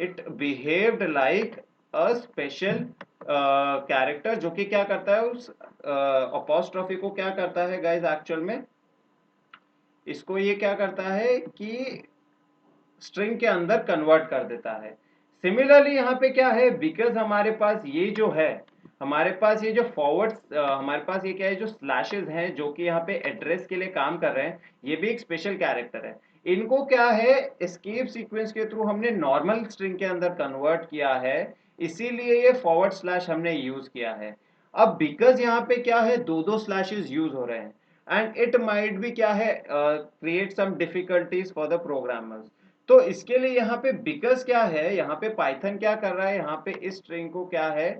It behaved like a special character, जो कि क्या करता है, उस अपोस्ट्रोफी को क्या करता है गाइज एक्चुअल में, इसको ये क्या करता है कि स्ट्रिंग के अंदर कन्वर्ट कर देता है। सिमिलरली यहाँ पे क्या है, बिकॉज हमारे पास ये जो है, हमारे पास ये जो फॉरवर्ड, हमारे पास ये क्या है, जो स्लैशेस हैं जो कि यहाँ पे एड्रेस के लिए काम कर रहे हैं, ये भी एक स्पेशल कैरेक्टर है। इनको क्या है, एस्केप सीक्वेंस के थ्रू हमने नॉर्मल स्ट्रिंग के अंदर कन्वर्ट किया है, इसीलिए ये फॉरवर्ड स्लैश हमने यूज किया है। अब बिकॉज यहाँ पे क्या है, दो दो स्लैशेस यूज हो रहे हैं, एंड इट माइट भी क्या है, create some difficulties for the programmers. तो इसके लिए यहाँ पे बिकॉज क्या है, यहाँ पे पाइथन क्या कर रहा है, यहाँ पे इस स्ट्रिंग को क्या है,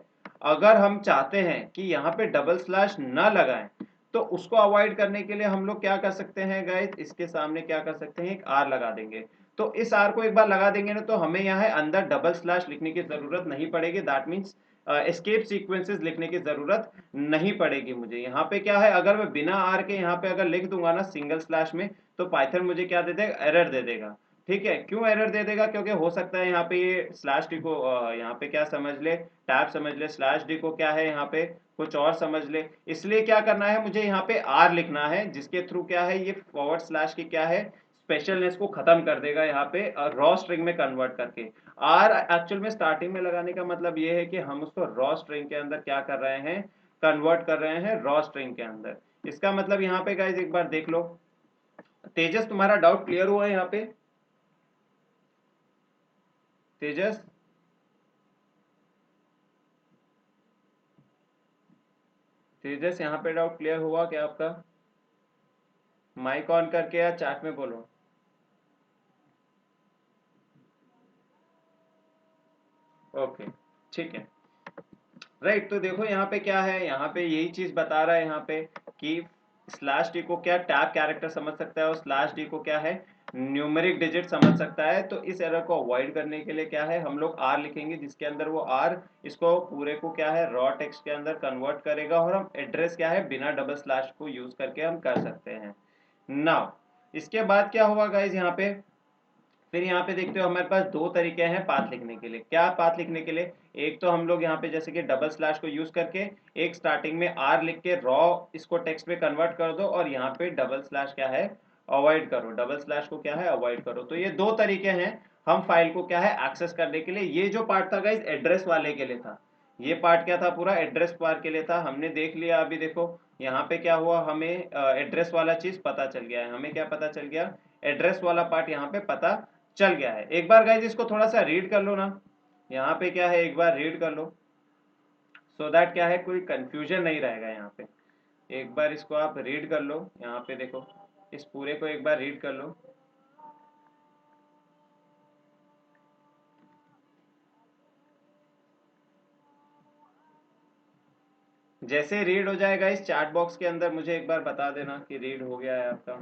अगर हम चाहते हैं कि यहाँ पे डबल स्लैश ना लगाएं, तो उसको अवॉइड करने के लिए हम लोग क्या कर सकते हैं गाइस, इसके सामने क्या कर सकते हैं, एक आर लगा देंगे। तो इस आर को एक बार लगा देंगे ना, तो हमें यहाँ अंदर डबल स्लैश लिखने की जरूरत नहीं पड़ेगी, दैट मीन्स एस्केप सीक्वेंसेस लिखने की जरूरत नहीं पड़ेगी मुझे। यहाँ पे क्या है, अगर मैं बिना आर के यहाँ पे अगर लिख दूंगा ना सिंगल स्लैश में, तो पाइथन मुझे क्या दे देगा, एरर दे देगा। ठीक है, क्यों एरर दे देगा, क्योंकि हो सकता है यहाँ पे ये स्लैश डी को यहाँ पे क्या समझ ले, टैब समझ ले, स्लैश डी को क्या है यहाँ पे कुछ और समझ ले। इसलिए क्या करना है, मुझे यहाँ पे आर लिखना है, जिसके थ्रू क्या है, ये फॉरवर्ड स्लैश की क्या है, स्पेशलनेस को खत्म कर देगा यहाँ पे रॉ स्ट्रिंग में कन्वर्ट करके। आर एक्चुअल में स्टार्टिंग में लगाने का मतलब ये है कि हम उसको रॉ स्ट्रिंग के अंदर क्या कर रहे हैं, कन्वर्ट कर रहे हैं रॉ स्ट्रिंग के अंदर। इसका मतलब यहाँ पे गाइज एक बार देख लो। तेजस, तुम्हारा डाउट क्लियर हुआ है यहाँ पे? तेजस, तेजस यहाँ पे डाउट क्लियर हुआ क्या आपका? माइक ऑन करके या चैट में बोलो। ओके, ठीक है। राइट, तो देखो यहाँ पे क्या है, यहाँ पे यही चीज बता रहा है यहाँ पे कि स्लैश डी को क्या टैब कैरेक्टर समझ सकता है, और स्लैश डी को क्या है, न्यूमेरिक डिजिट समझ सकता है। तो इस एरर को अवॉइड करने के लिए क्या है, हम लोग आर लिखेंगे, जिसके अंदर वो आर इसको पूरे को क्या है, रॉ टेक्स्ट के अंदर कन्वर्ट करेगा, और हम एड्रेस क्या है बिना डबल स्लैश को यूज करके हम कर सकते हैं। नाउ इसके बाद क्या हुआ गाइज यहाँ पे, फिर यहाँ पे देखते हो हमारे पास दो तरीके हैं पाथ लिखने के लिए। क्या पाथ लिखने के लिए, एक तो हम लोग यहाँ पे जैसे कि डबल स्लैश को यूज करके एक स्टार्टिंग में आर लिख के रॉ इसको टेक्स्ट में कन्वर्ट कर दो, और यहाँ पे डबल स्लैश क्या है, अवॉइड करो, डबल स्लैश को क्या है, अवॉइड करो। तो ये दो तरीके हैं हम फाइल को क्या है एक्सेस करने के लिए। ये जो पार्ट था गाइज एड्रेस वाले के लिए था, ये पार्ट क्या था, पूरा एड्रेस बार के लिए था, हमने देख लिया। अभी देखो यहाँ पे क्या हुआ, हमें एड्रेस वाला चीज पता चल गया है। हमें क्या पता चल गया, एड्रेस वाला पार्ट यहाँ पे पता चल गया है। एक बार गाइज इसको थोड़ा सा रीड कर लो ना, यहाँ पे क्या है, एक बार रीड कर लो, सो दैट क्या है, कोई कंफ्यूजन नहीं रहेगा यहाँ पे। एक बार इसको आप रीड कर लो, यहाँ पे देखो, इस पूरे को एक बार रीड कर लो। जैसे रीड हो जाएगा इस चैट बॉक्स के अंदर मुझे एक बार बता देना कि रीड हो गया है आपका।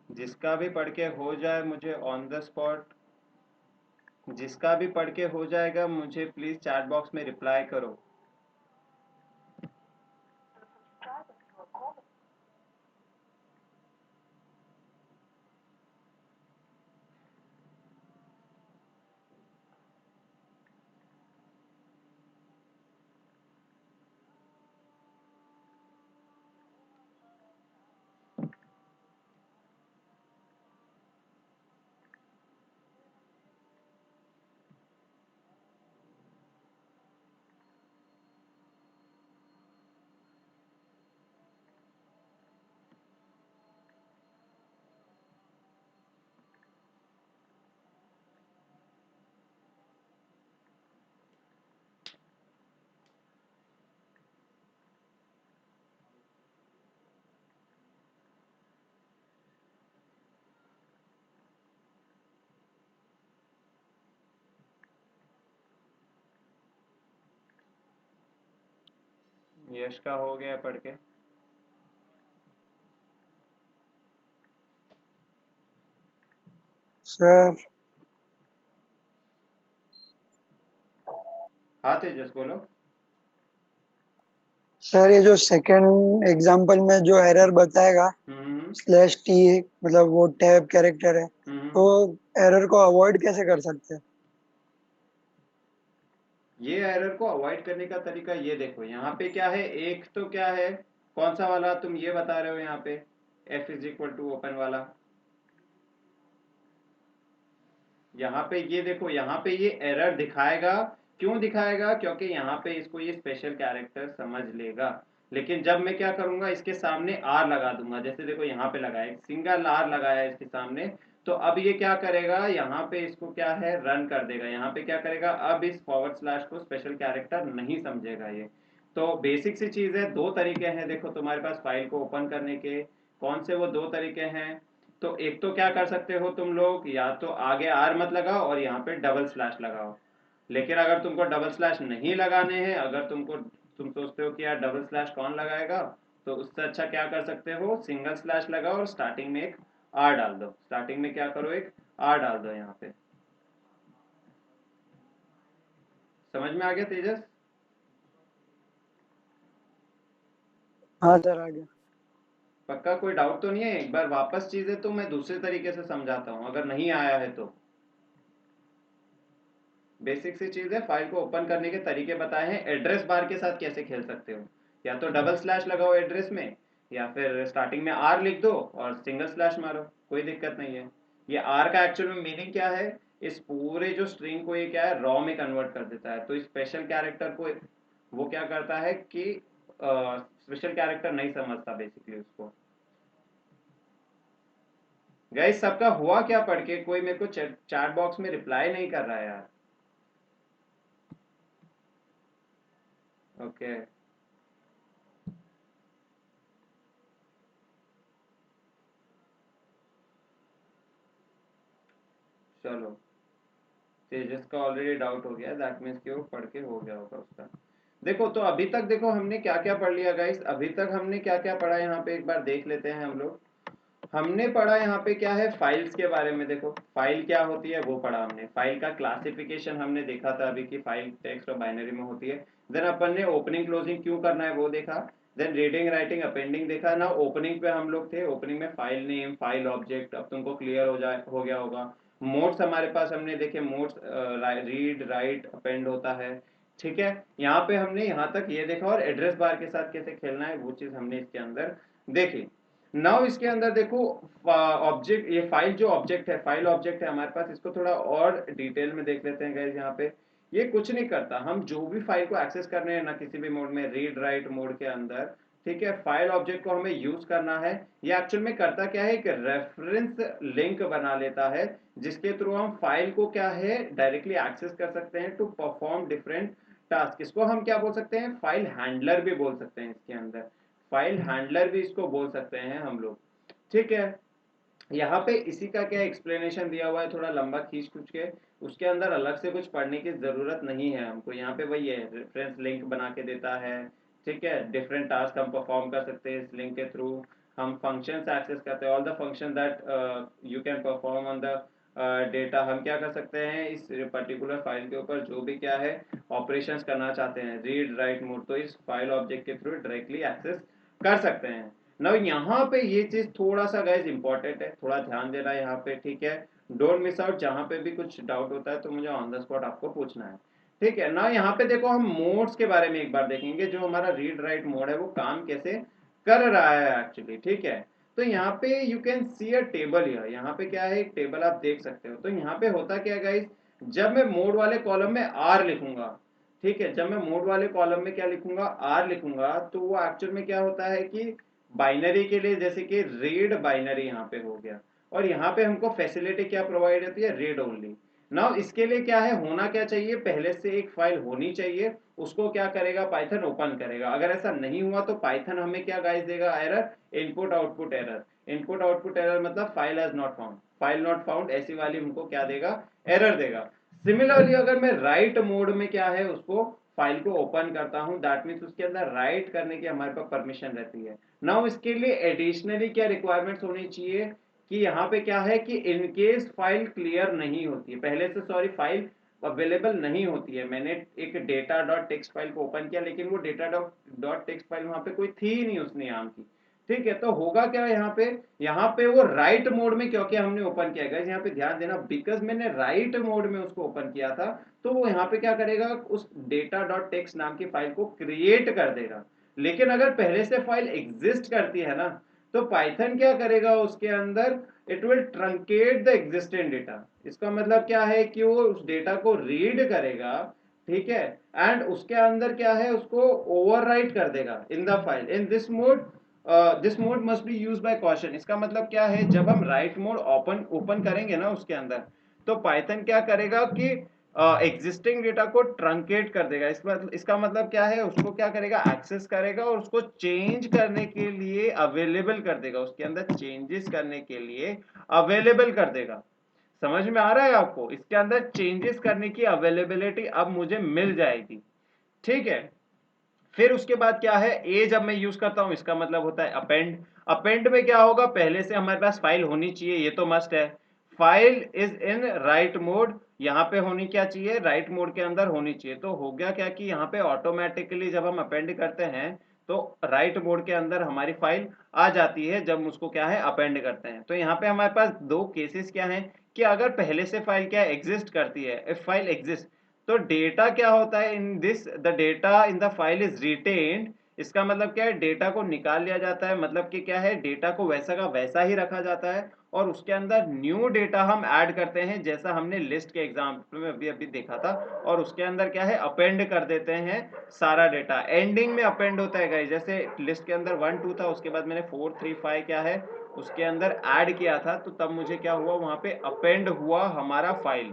जिसका भी पढ़ के हो जाए मुझे ऑन द स्पॉट, जिसका भी पढ़ के हो जाएगा मुझे प्लीज चैट बॉक्स में रिप्लाई करो। यश का हो गया पढ़ के। सर हाँ तेजस बोलो। सर ये जो सेकंड एग्जांपल में जो एरर बताएगा हम्म स्लैश टी, मतलब वो टैब कैरेक्टर है, तो हम्म। एरर को अवॉइड कैसे कर सकते हैं? ये एरर को अवॉइड करने का तरीका ये देखो, यहाँ पे क्या है, एक तो क्या है, कौन सा वाला तुम ये बता रहे हो यहाँ पे, f is equal to open वाला। यहाँ पे ये देखो, यहाँ पे ये एरर दिखाएगा। क्यों दिखाएगा? क्योंकि यहाँ पे इसको ये स्पेशल कैरेक्टर समझ लेगा। लेकिन जब मैं क्या करूंगा, इसके सामने आर लगा दूंगा, जैसे देखो यहाँ पे लगाया, सिंगल आर लगाया इसके सामने, तो अब ये क्या करेगा, यहाँ पे इसको क्या है, रन कर देगा। यहाँ पे क्या करेगा, अब इस फॉरवर्ड स्लैश को स्पेशल कैरेक्टर नहीं समझेगा ये। तो बेसिक सी चीज है, दो तरीके हैं देखो तुम्हारे पास फाइल को ओपन करने के। कौन से वो दो तरीके हैं? तो एक तो क्या कर सकते हो तुम लोग, या तो आगे आर मत लगाओ और यहाँ पे डबल स्लैश लगाओ। लेकिन अगर तुमको डबल स्लैश नहीं लगाने हैं, अगर तुम सोचते हो कि यार डबल स्लैश कौन लगाएगा, तो उससे अच्छा क्या कर सकते हो, सिंगल स्लैश लगाओ और स्टार्टिंग में एक आर डाल दो। स्टार्टिंग में क्या करो, एक आर डाल दो यहाँ पे। समझ में आ गया तेजस? हाँ सर, आ गया। पक्का कोई डाउट तो नहीं है? एक बार वापस चीजें तो मैं दूसरे तरीके से समझाता हूँ, अगर नहीं आया है तो। बेसिक सी चीज है, फाइल को ओपन करने के तरीके बताए हैं, एड्रेस बार के साथ कैसे खेल सकते हो। या तो डबल स्लैश लगाओ एड्रेस में, या फिर स्टार्टिंग में आर लिख दो और सिंगल स्लैश मारो, कोई दिक्कत नहीं है। ये आर का एक्चुअल में मीनिंग क्या है, इस पूरे जो स्ट्रिंग को ये क्या है, रॉ में कन्वर्ट कर देता है। तो इस स्पेशल कैरेक्टर को वो क्या करता है कि स्पेशल कैरेक्टर नहीं समझता बेसिकली उसको। गाइस सबका हुआ क्या पढ़ के? कोई मेरे को चैट बॉक्स में रिप्लाई नहीं कर रहा है यार। ओके चलो, तेजस का ऑलरेडी डाउट हो गया, दैट मीन्स कि वो पढ़ के हो गया होगा उसका। देखो तो अभी तक देखो हमने क्या क्या पढ़ लिया गाइस, अभी तक हमने क्या क्या पढ़ा यहाँ पे एक बार देख लेते हैं हम लोग। हमने पढ़ा यहाँ पे क्या है, फाइल्स के बारे में। देखो फाइल क्या होती है वो पढ़ा हमने, फाइल का क्लासिफिकेशन हमने देखा था अभी कि फाइल टेक्स्ट और बाइनरी में होती है। देन अपन ने ओपनिंग क्लोजिंग क्यों करना है वो देखा। देन रीडिंग राइटिंग अपेंडिंग देखा ना। ओपनिंग पे हम लोग थे, ओपनिंग में फाइल नेम फाइल ऑब्जेक्ट, अब तुमको क्लियर हो गया होगा। मोड्स हमारे पास हमने देखे, मोड्स रीड राइट अपेंड होता है। ठीक है, यहाँ पे हमने यहाँ तक ये देखा, और एड्रेस बार के साथ कैसे खेलना है वो चीज हमने इसके अंदर देखी। नाउ इसके अंदर देखो, ऑब्जेक्ट, ये फाइल जो ऑब्जेक्ट है, फाइल ऑब्जेक्ट है हमारे पास, इसको थोड़ा और डिटेल में देख लेते हैं गाइस। यहाँ पे ये कुछ नहीं करता, हम जो भी फाइल को एक्सेस कर रहे हैं ना किसी भी मोड में, रीड राइट मोड के अंदर, ठीक है, फाइल ऑब्जेक्ट को हमें यूज करना है। ये एक्चुअल में करता क्या है, एक रेफरेंस लिंक बना लेता है, जिसके थ्रू हम फाइल को क्या है, डायरेक्टली एक्सेस कर सकते हैं टू परफॉर्म डिफरेंट टास्क। इसको हम क्या बोल सकते हैं, फाइल हैंडलर भी बोल सकते हैं इसके अंदर, फाइल हैंडलर भी इसको बोल सकते हैं हम लोग। ठीक है, यहाँ पे इसी का क्या एक्सप्लेनेशन दिया हुआ है, थोड़ा लंबा खींच खींच के, उसके अंदर अलग से कुछ पढ़ने की जरूरत नहीं है हमको। यहाँ पे वही है, रेफरेंस लिंक बना के देता है। ठीक है, डिफरेंट टास्क हम परफॉर्म कर सकते हैं इस लिंक के थ्रू। हम फंक्शंस एक्सेस करते हैं, all the function that you can perform on the data. हम क्या कर सकते हैं, इस पर्टिकुलर फाइल के ऊपर जो भी क्या है ऑपरेशंस करना चाहते हैं, रीड राइट मोड, तो इस फाइल ऑब्जेक्ट के थ्रू डायरेक्टली एक्सेस कर सकते हैं। नाउ यहाँ पे ये चीज थोड़ा सा गाइज इंपॉर्टेंट है, थोड़ा ध्यान देना है यहाँ पे। ठीक है, डोंट मिस आउट, जहाँ पे भी कुछ डाउट होता है तो मुझे ऑन द स्पॉट आपको पूछना है। ठीक है ना, यहाँ पे देखो हम मोड्स के बारे में एक बार देखेंगे, जो हमारा रीड राइट मोड है वो काम कैसे कर रहा है एक्चुअली। ठीक है, तो यहाँ पे you can see a table, यहाँ पे क्या है, एक टेबल आप देख सकते हो। तो यहाँ पे होता क्या गाइज, जब मैं मोड वाले कॉलम में आर लिखूंगा, ठीक है, जब मैं मोड वाले कॉलम में क्या लिखूंगा, आर लिखूंगा, तो वो एक्चुअल में क्या होता है कि बाइनरी के लिए, जैसे कि रीड बाइनरी यहाँ पे हो गया, और यहाँ पे हमको फैसिलिटी क्या प्रोवाइड होती है, रीड ओनली। नाउ इसके लिए क्या है, होना क्या चाहिए, पहले से एक फाइल होनी चाहिए, उसको क्या करेगा, पाइथन ओपन करेगा। अगर ऐसा नहीं हुआ तो पाइथन हमें क्या गाइस देगा, error, input output error. Input output error मतलब file has not found, file not found, ऐसी वाली हमको क्या देगा, एरर देगा। सिमिलरली अगर मैं राइट मोड में क्या है उसको फाइल को ओपन करता हूं, दैट मीन्स उसके अंदर राइट करने की हमारे पास परमिशन रहती है। नाउ इसके लिए एडिशनली क्या रिक्वायरमेंट्स होनी चाहिए कि यहाँ पे क्या है कि इनकेस फाइल क्लियर नहीं होती है पहले से, सॉरी फाइल अवेलेबल नहीं होती है, मैंने एक डेटा डॉट टेक्स्ट फाइल को ओपन किया लेकिन वो डेटा डॉट टेक्स्ट फाइल वहां पे कोई थी ही नहीं उसने नाम की, ठीक है, तो होगा क्या यहाँ पे वो राइट मोड में, क्योंकि हमने ओपन किया गया, यहाँ पे ध्यान देना, बिकॉज मैंने राइट मोड में उसको ओपन किया था, तो वो यहाँ पे क्या करेगा, उस डेटा डॉट टेक्स्ट नाम की फाइल को क्रिएट कर देगा। लेकिन अगर पहले से फाइल एग्जिस्ट करती है ना, तो पाइथन क्या करेगा उसके अंदर, it will truncate the existent data. इसका मतलब क्या है कि वो उस डेटा को रीड करेगा, ठीक है, एंड उसके अंदर क्या है, उसको ओवरराइट कर देगा in the file in this mode must be use by caution. इसका मतलब क्या है, जब हम राइट मोड ओपन ओपन करेंगे ना उसके अंदर, तो पाइथन क्या करेगा कि एग्जिस्टिंग डेटा को ट्रंकेट कर देगा। इसका मतलब क्या है, उसको क्या करेगा, एक्सेस करेगा और उसको चेंज करने के लिए अवेलेबल कर देगा, उसके अंदर चेंजेस करने के लिए अवेलेबल कर देगा। समझ में आ रहा है आपको, इसके अंदर चेंजेस करने की अवेलेबिलिटी अब मुझे मिल जाएगी, ठीक है। फिर उसके बाद क्या है, ए जब मैं यूज करता हूं, इसका मतलब होता है अपेंड। अपेंड में क्या होगा, पहले से हमारे पास फाइल होनी चाहिए, ये तो मस्ट है। File is in right mode, यहाँ पे होनी क्या चाहिए, राइट मोड के अंदर होनी चाहिए। तो हो गया क्या कि यहाँ पे ऑटोमेटिकली जब हम अपेंड करते हैं तो राइट मोड के अंदर हमारी फाइल आ जाती है जब उसको क्या है अपेंड करते हैं। तो यहाँ पे हमारे पास दो केसेस क्या है कि अगर पहले से फाइल क्या एग्जिस्ट करती है, इफ फाइल एग्जिस्ट, तो डेटा क्या होता है, in this the data in the file is retained. इसका मतलब क्या है, डेटा को निकाल लिया जाता है, मतलब कि क्या है, डेटा को वैसा का वैसा ही रखा जाता है और उसके अंदर न्यू डेटा हम ऐड करते हैं, जैसा हमने लिस्ट के एग्जाम्पल में अभी अभी देखा था। और उसके अंदर क्या है, अपेंड कर देते हैं सारा डेटा, एंडिंग में अपेंड होता है गाइस। जैसे लिस्ट के अंदर 1 2 था, उसके बाद मैंने 4 3 5 क्या है उसके अंदर ऐड किया था, तो तब मुझे क्या हुआ, वहां पे अपेंड हुआ हमारा फाइल।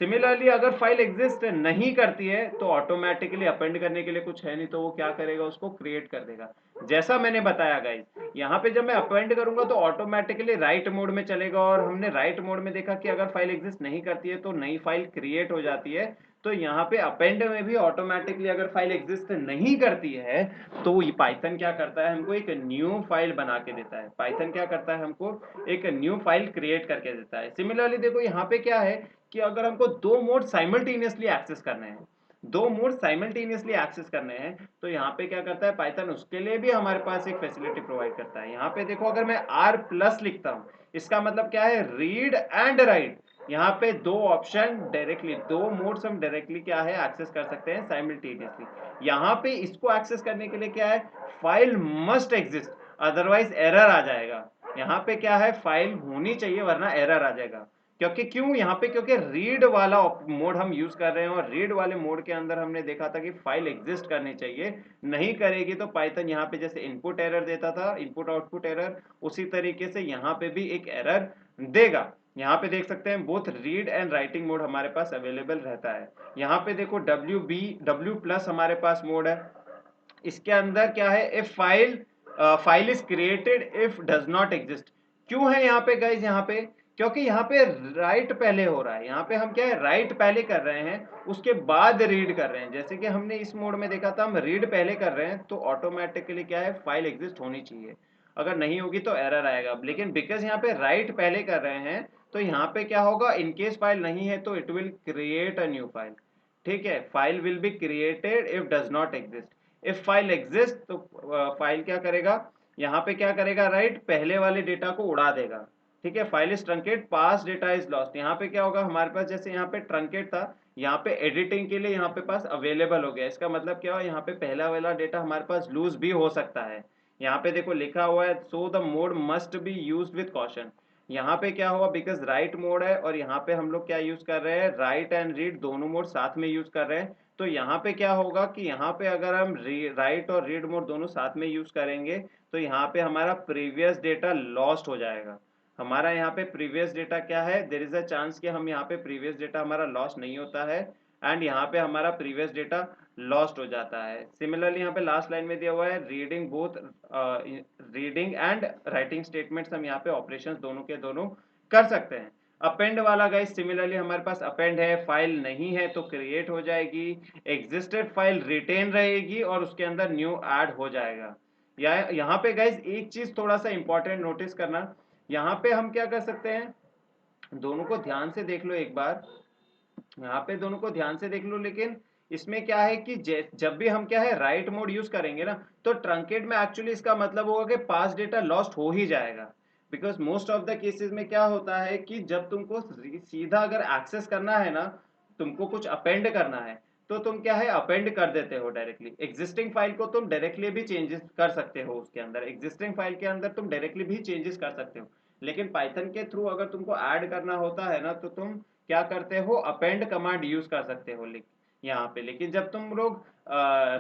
सिमिलरली अगर फाइल एग्जिस्ट नहीं करती है तो ऑटोमेटिकली अपेंड करने के लिए कुछ है नहीं, तो वो क्या करेगा, उसको क्रिएट कर देगा, जैसा मैंने बताया गाइस। यहाँ पे जब मैं अपेंड करूंगा तो ऑटोमेटिकली राइट मोड में चलेगा, और हमने राइट मोड में देखा कि अगर फाइल एग्जिस्ट नहीं करती है तो नई फाइल क्रिएट हो जाती है। तो यहाँ पे अपेंड में भी ऑटोमेटिकली अगर फाइल एग्जिस्ट नहीं करती है तो पाइथन क्या करता है, हमको एक न्यू फाइल बना के देता है। पाइथन क्या करता है, हमको एक न्यू फाइल क्रिएट करके देता है। सिमिलरली देखो यहाँ पे क्या है कि अगर हमको दो मोड साइमल्टेनियसली एक्सेस करने हैं, दो मोड साइमल्टेनियसली एक्सेस करने हैं, तो यहाँ पे क्या करता है पाइथन, उसके लिए भी हमारे पास एक फैसिलिटी प्रोवाइड करता है। यहाँ पे देखो अगर मैं आर प्लस लिखता हूँ, इसका मतलब क्या है, रीड एंड राइट। यहाँ पे दो ऑप्शन डायरेक्टली, दो मोड्स हम डायरेक्टली क्या है एक्सेस कर सकते हैं साइमल्टेनियसली। यहाँ पे इसको एक्सेस करने के लिए क्या है, file must exist, otherwise error आ जाएगा। यहाँ पे क्या है, फाइल होनी चाहिए वरना एरर आ जाएगा। क्योंकि क्यों यहाँ पे, क्योंकि रीड वाला मोड हम यूज कर रहे हैं, और रीड वाले मोड के अंदर हमने देखा था कि फाइल एग्जिस्ट करनी चाहिए, नहीं करेगी तो पाइथन यहाँ पे जैसे इनपुट एरर देता था, इनपुट आउटपुट एरर, उसी तरीके से यहाँ पे भी एक एरर देगा। यहाँ पे देख सकते हैं both read and writing mode हमारे पास अवेलेबल रहता है। यहाँ पे देखो डब्ल्यू प्लस हमारे पास मोड है, इसके अंदर क्या है, if file is created if does not exist. क्यों है यहाँ पे गाइज, यहाँ पे क्योंकि यहाँ पे राइट पहले हो रहा है, यहाँ पे हम क्या है राइट पहले कर रहे हैं उसके बाद रीड कर रहे हैं। जैसे कि हमने इस मोड में देखा था, हम रीड पहले कर रहे हैं तो ऑटोमेटिकली क्या है, फाइल एग्जिस्ट होनी चाहिए, अगर नहीं होगी तो एरर आएगा। लेकिन बिकॉज यहाँ पे राइट पहले कर रहे हैं तो यहाँ पे क्या होगा, इनकेस फाइल नहीं है तो it will create a new file, ठीक है, file will be created if does not exist. If file exist तो फाइल क्या करेगा, यहाँ पे क्या करेगा, राइट पहले वाले डेटा को उड़ा देगा, ठीक है। File is truncate, pass data is lost. यहाँ पे क्या होगा हमारे पास, जैसे यहाँ पे ट्रंकेट था, यहाँ पे एडिटिंग के लिए यहाँ पे पास अवेलेबल हो गया। इसका मतलब क्या हुआ, यहाँ पे पहला वाला डेटा हमारे पास लूज भी हो सकता है। यहाँ पे देखो लिखा हुआ है, so the mode must be use with caution. यहाँ पे क्या हुआ, बिकॉज राइट मोड है और यहाँ पे हम लोग क्या यूज कर रहे हैं, राइट एंड रीड दोनों मोड साथ में यूज कर रहे हैं। तो यहाँ पे क्या होगा कि यहाँ पे अगर हम राइट और रीड मोड दोनों साथ में यूज करेंगे तो यहाँ पे हमारा प्रीवियस डेटा लॉस्ट हो जाएगा। हमारा यहाँ पे प्रीवियस डेटा क्या है, देर इज अ चांस कि हम यहाँ पे प्रीवियस डेटा हमारा लॉस्ट नहीं होता है, एंड यहाँ पे हमारा प्रीवियस डेटा लॉस्ट हो जाता है। सिमिलरली यहाँ पे लास्ट लाइन में दिया हुआ है, reading both reading and writing statements, हम यहाँ पे ऑपरेशंस दोनों के दोनों कर सकते हैं। अपेंड वाला गाइस सिमिलरली हमारे पास अपेंड है, फाइल नहीं है तो क्रिएट हो जाएगी, एग्जिस्टेड फाइल रिटेन रहेगी और उसके अंदर न्यू ऐड हो जाएगा। या यहाँ पे गाइस एक चीज थोड़ा सा इंपॉर्टेंट नोटिस करना, यहाँ पे हम क्या कर सकते हैं, दोनों को ध्यान से देख लो एक बार, यहाँ पे दोनों को ध्यान से देख लो, लेकिन इसमें क्या है कि जब भी हम क्या है राइट मोड यूज करेंगे ना, तो ट्रंकेट में एक्चुअली इसका मतलब होगा कि पास डेटा लॉस्ट हो ही जाएगा। Because most of the cases में क्या होता है कि जब तुमको सीधा अगर एक्सेस करना है ना, तुमको कुछ अपेंड करना है, तो तुम क्या है अपेंड कर देते हो डायरेक्टली। एग्जिस्टिंग फाइल को तुम डायरेक्टली भी चेंजेस कर सकते हो, उसके अंदर एग्जिस्टिंग फाइल के अंदर तुम डायरेक्टली भी चेंजेस कर सकते हो, लेकिन पाइथन के थ्रू अगर तुमको ऐड करना होता है ना, तो तुम क्या करते हो, अपेंड कमांड यूज कर सकते हो यहाँ पे। लेकिन जब तुम लोग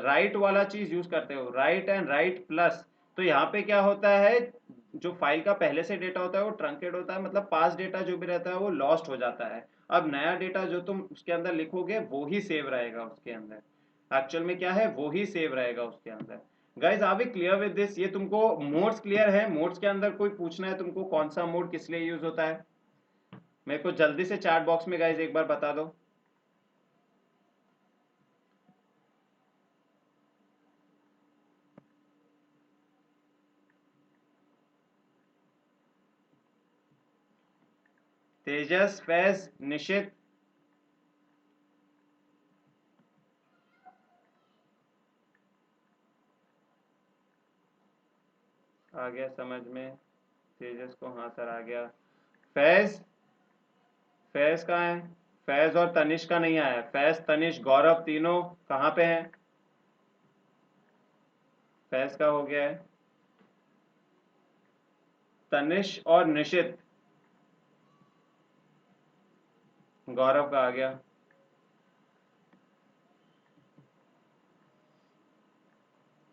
राइट वाला चीज यूज करते हो, राइट एंड राइट प्लस, तो यहाँ पे क्या होता है, जो फाइल का पहले से डेटा होता है वो ट्रंकेट होता है, मतलब पास डेटा जो भी रहता है वो लॉस्ट हो जाता है। अब नया डेटा जो तुम उसके अंदर लिखोगे वो ही सेव रहेगा उसके अंदर, एक्चुअल में क्या है वो ही सेव रहेगा उसके अंदर। Guys are we clear with this? ये तुमको मोड्स क्लियर है? मोड्स के अंदर कोई पूछना है तुमको, कौन सा मोड किस लिए यूज होता है, मेरे को जल्दी से चैट बॉक्स में गाइज एक बार बता दो। तेजस, फैज, निशित, आ गया समझ में? तेजस को हाँ सर आ गया। फैज, फैज कहाँ है? फैज और तनिष का नहीं आया, फैज तनिष गौरव तीनों कहाँ पे हैं? फैज का हो गया है, तनिष और निशित, गौरव का आ गया।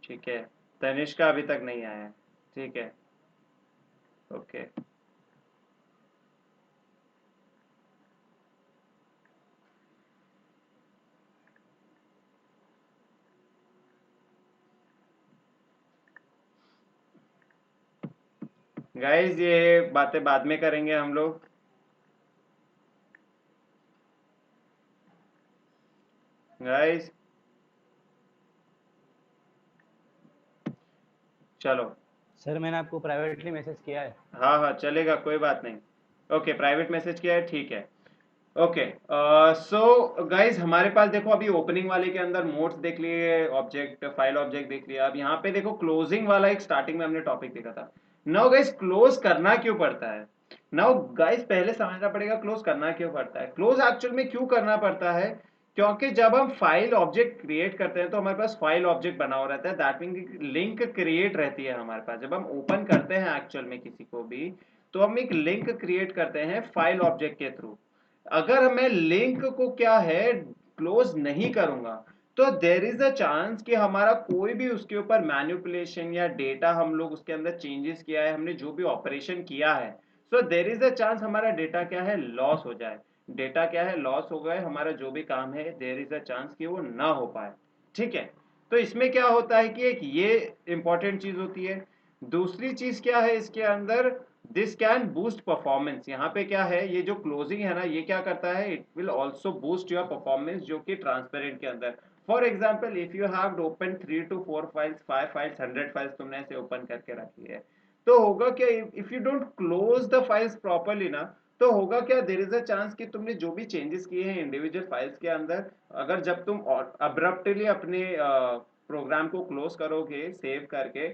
ठीक है, तनिष का अभी तक नहीं आया है। ठीक है, ओके। गाइज ये बातें बाद में करेंगे हम लोग। गाइज चलो। सर मैंने आपको प्राइवेटली मैसेज किया है। हाँ हाँ चलेगा, कोई बात नहीं। ओके, प्राइवेट मैसेज किया है, ठीक है। ओके, सो गाइज हमारे पास देखो अभी ओपनिंग वाले के अंदर मोड्स देख लिए, ऑब्जेक्ट फाइल ऑब्जेक्ट देख लिया। अब यहाँ पे देखो क्लोजिंग वाला एक स्टार्टिंग में हमने टॉपिक देखा था। नाउ गाइज क्लोज करना क्यों पड़ता है? नाउ गाइज पहले समझना पड़ेगा क्लोज करना क्यों पड़ता है। क्लोज एक्चुअल में क्यों करना पड़ता है, क्योंकि जब हम फाइल ऑब्जेक्ट क्रिएट करते हैं तो हमारे पास फाइल ऑब्जेक्ट बना हुआ रहता है, दैट मीन लिंक क्रिएट रहती है हमारे पास। जब हम ओपन करते हैं एक्चुअल में किसी को भी, तो हम एक लिंक क्रिएट करते हैं फाइल ऑब्जेक्ट के थ्रू। अगर मैं लिंक को क्या है क्लोज नहीं करूंगा, तो देर इज अ चांस कि हमारा कोई भी उसके ऊपर मैनिपुलेशन या डेटा हम लोग उसके अंदर चेंजेस किया है, हमने जो भी ऑपरेशन किया है, सो देर इज अ चांस हमारा डेटा क्या है लॉस हो जाए। डेटा क्या है लॉस हो गए, हमारा जो भी काम है देर इज अ चांस कि वो ना हो पाए। ठीक है, तो इसमें क्या होता है कि एक ये इंपॉर्टेंट चीज होती है। दूसरी चीज क्या है इसके अंदर, दिस कैन बूस्ट परफॉर्मेंस। यहाँ पे क्या है, ये जो क्लोजिंग है ना, ये क्या करता है, it will also boost your performance, जो कि ट्रांसपेरेंट के अंदर। For example if you have open 3 to 4 files, 5 files, 100 files तुमने ऐसे ओपन करके रखी है, तो होगा क्या, if you don't close the files properly ना, तो होगा क्या, देर इज अ चांस कि तुमने जो भी चेंजेस किए हैं इंडिविजुअल फाइल्स के अंदर, अगर जब तुम अब्रप्टली अपने प्रोग्राम को क्लोज करोगे सेव करके,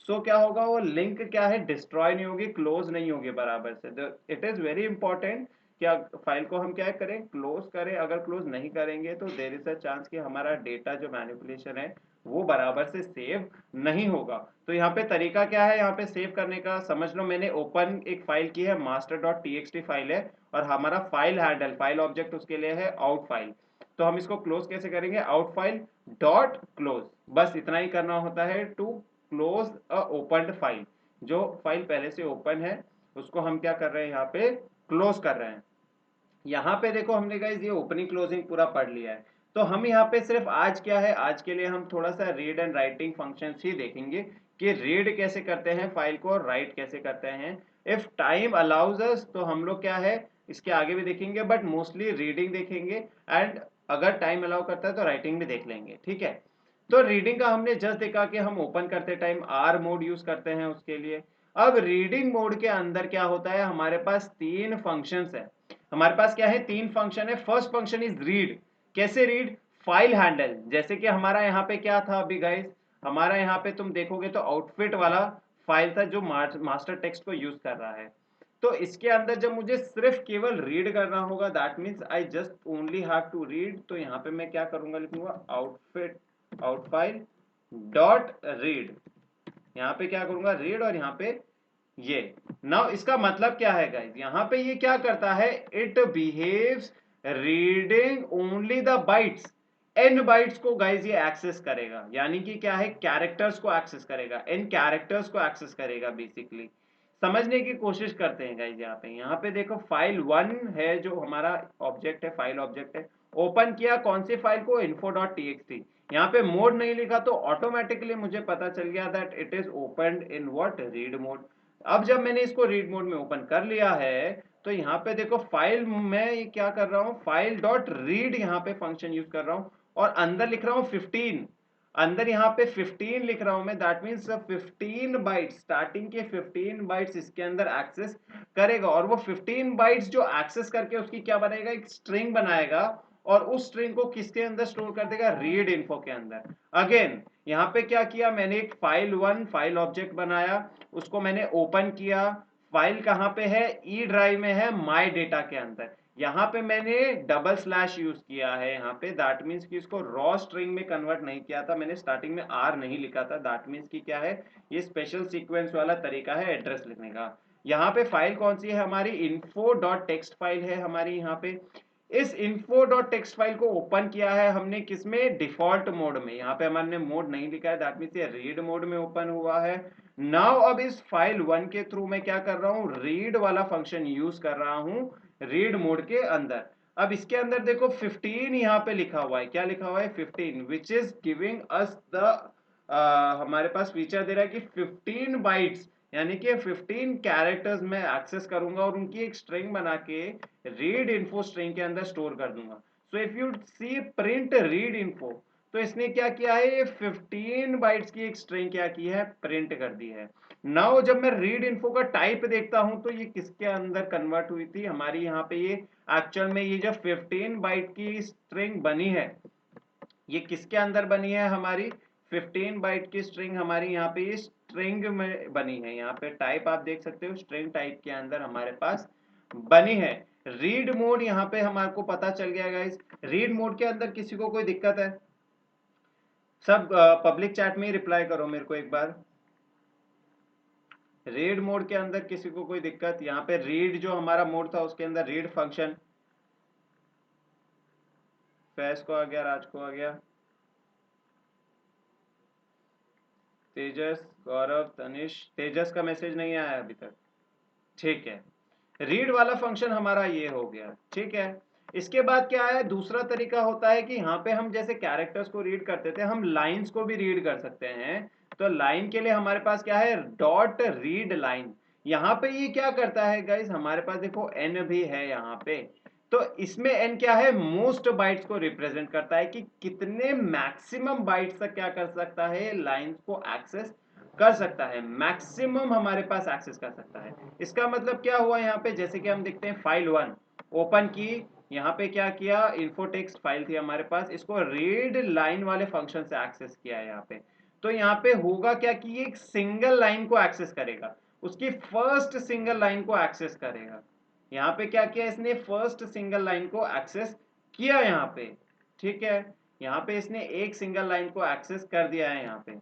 सो क्या होगा, वो लिंक क्या है डिस्ट्रॉय नहीं होगी, क्लोज नहीं होगी बराबर से। इट इज वेरी इंपॉर्टेंट क्या फाइल को हम क्या करें, क्लोज करें। अगर क्लोज नहीं करेंगे तो देर इज अ चांस कि हमारा डेटा जो मैनिपुलेशन है वो बराबर से सेव नहीं होगा। तो यहाँ पे तरीका क्या है, यहाँ पे सेव करने का समझ लो, मैंने ओपन एक फाइल की है, master.txt फाइल है, और हमारा फाइल हैंडल फाइल ऑब्जेक्ट उसके लिए है आउट फाइल। तो हम इसको क्लोज कैसे करेंगे, आउट फाइल डॉट क्लोज, बस इतना ही करना होता है to close a opened file. जो फाइल पहले से ओपन है उसको हम क्या कर रहे हैं, यहाँ पे क्लोज कर रहे हैं। यहाँ पे देखो हमने गाइस ये ओपनिंग क्लोजिंग पूरा पढ़ लिया है। तो हम यहाँ पे सिर्फ आज क्या है, आज के लिए हम थोड़ा सा रीड एंड राइटिंग फंक्शंस ही देखेंगे कि रीड कैसे करते हैं फाइल को और राइट कैसे करते हैं। इफ टाइम अलाउज अस तो हम लोग क्या है इसके आगे भी देखेंगे, बट मोस्टली रीडिंग देखेंगे, एंड अगर टाइम अलाउ करता है तो राइटिंग भी देख लेंगे, ठीक है। तो रीडिंग का हमने जस्ट देखा कि हम ओपन करते टाइम आर मोड यूज करते हैं उसके लिए। अब रीडिंग मोड के अंदर क्या होता है, हमारे पास तीन फंक्शंस है। हमारे पास क्या है, तीन फंक्शन है। First function is read. कैसे रीड, फाइल हैंडल। जैसे कि हमारा यहाँ पे क्या था अभी गाइस, हमारा यहाँ पे तुम देखोगे तो आउटफिट वाला फाइल था जो मास्टर टेक्स्ट को यूज कर रहा है। तो इसके अंदर जब मुझे सिर्फ केवल रीड करना होगा, that means I just only have to read, तो यहाँ पे मैं क्या करूंगा, लिखूंगा आउटफिट आउटफाइल डॉट रीड। यहाँ पे क्या करूंगा, रीड, और यहाँ पे ये। नाउ इसका मतलब क्या है गाइस, यहाँ पे ये क्या करता है, it behaves reading only the bytes. N bytes को गाइस ये एक्सेस करेगा, यानी कि क्या है, कैरेक्टर्स को एक्सेस करेगा, एन कैरेक्टर्स को एक्सेस करेगा बेसिकली। समझने की कोशिश करते हैं गाइस। यहाँ पे देखो फाइल वन है जो हमारा ऑब्जेक्ट है, फाइल ऑब्जेक्ट है। ओपन किया कौन सी फाइल को, info.txt। यहाँ पे मोड नहीं लिखा तो ऑटोमेटिकली मुझे पता चल गया that it is open in what, read mode. अब जब मैंने इसको रीड मोड में ओपन कर लिया है तो यहाँ पे देखो फाइल मैं क्या कर रहा हूँ, फाइल डॉट रीड यहाँ पे फंक्शन यूज कर रहा हूँ, और अंदर लिख रहा हूँ 15। अंदर यहाँ पे 15 लिख रहा हूं मैं, दैट मीन्स 15 बाइट्स, स्टार्टिंग के 15 बाइट्स इसके अंदर एक्सेस करेगा, और वो 15 बाइट्स जो एक्सेस करके उसकी क्या बनाएगा, एक स्ट्रिंग बनाएगा, और उस स्ट्रिंग को किसके अंदर स्टोर कर देगा, रीड इन्फो के अंदर। अगेन यहाँ पे क्या किया मैंने, एक फाइल वन फाइल ऑब्जेक्ट बनाया, उसको मैंने ओपन किया। फाइल कहाँ पे है, ई ड्राइव में है, माई डेटा के अंदर। यहाँ पे मैंने डबल स्लैश यूज किया है यहाँ पे, दैट मीन्स कि इसको रॉ स्ट्रिंग में कन्वर्ट नहीं किया था मैंने, स्टार्टिंग में आर नहीं लिखा था, दैट मीन्स कि क्या है, ये स्पेशल सीक्वेंस वाला तरीका है एड्रेस लिखने का। यहाँ पे फाइल कौन सी है हमारी, इन्फो डॉट टेक्स्ट फाइल है हमारी यहाँ पे। इस info डॉट टेक्स्ट फाइल को ओपन किया है हमने किसमें, डिफॉल्ट मोड में। यहाँ पे हमने मोड नहीं लिखा है, दैट मीन्स ये रीड मोड में ओपन हुआ है। नाउ अब इस फाइल वन के थ्रू मैं क्या कर रहा हूँ, रीड वाला फंक्शन यूज कर रहा हूँ रीड मोड के अंदर। अब इसके अंदर देखो 15 यहाँ पे लिखा हुआ है, क्या लिखा हुआ है, 15, which is giving us the, हमारे पास फीचर दे रहा है कि 15 बाइट्स, यानी कि 15 कैरेक्टर्स में एक्सेस करूंगा और उनकी एक स्ट्रिंग बना के रीड इन्फो स्ट्रिंग के अंदर स्टोर कर दूंगा। So if you see print read info, तो इसने क्या किया है, ये 15 बाइट्स की एक स्ट्रिंग क्या की है, प्रिंट कर दी है। नाउ जब मैं रीड इन्फो का टाइप देखता हूं तो ये किसके अंदर कन्वर्ट हुई थी हमारी, यहाँ पे ये एक्चुअल में ये जो 15 बाइट की स्ट्रिंग बनी है, ये किसके अंदर बनी है हमारी, 15 बाइट की स्ट्रिंग हमारी यहाँ पे ये स्ट्रिंग में बनी है। यहाँ पे टाइप आप देख सकते हो, स्ट्रिंग टाइप के अंदर हमारे पास बनी है। रीड मोड यहाँ पे हमारे को पता चल गया गाइस। रीड मोड के अंदर किसी को कोई दिक्कत है, सब पब्लिक चैट में ही रिप्लाई करो मेरे को एक बार। रीड मोड के अंदर किसी को कोई दिक्कत, यहाँ पे रीड जो हमारा मोड था उसके अंदर रीड फंक्शन, फैज को आ गया, राज को आ गया, तेजस, गौरव, तनिष, तेजस का मैसेज नहीं आया अभी तक, ठीक है। रीड वाला फंक्शन हमारा ये हो गया, ठीक है। इसके बाद क्या है, दूसरा तरीका होता है कि यहाँ पे हम जैसे कैरेक्टर्स को रीड करते थे, हम लाइंस को भी रीड कर सकते हैं। तो लाइन के लिए हमारे पास क्या है, डॉट रीड लाइन। यहाँ पे ये क्या करता है गाइस, हमारे पास देखो एन भी है यहाँ पे, तो इसमें एन क्या है, मोस्ट बाइट्स को रिप्रेजेंट करता है कि कितने मैक्सिमम बाइट्स तक क्या कर सकता है, लाइंस को एक्सेस कर सकता है, मैक्सिमम हमारे पास एक्सेस कर सकता है। इसका मतलब क्या हुआ यहाँ पे, जैसे कि हम देखते हैं फाइल वन ओपन की, यहाँ पे क्या किया, इन्फोटेक्स्ट फाइल थी हमारे पास, इसको रीड लाइन वाले फंक्शन से एक्सेस किया है यहाँ पे। तो यहाँ पे होगा क्या कि ये एक सिंगल लाइन को एक्सेस करेगा, उसकी फर्स्ट सिंगल लाइन को एक्सेस करेगा। यहाँ पे क्या किया इसने, फर्स्ट सिंगल लाइन को एक्सेस किया यहाँ पे, ठीक है। यहाँ पे इसने एक सिंगल लाइन को एक्सेस कर दिया है यहाँ पे।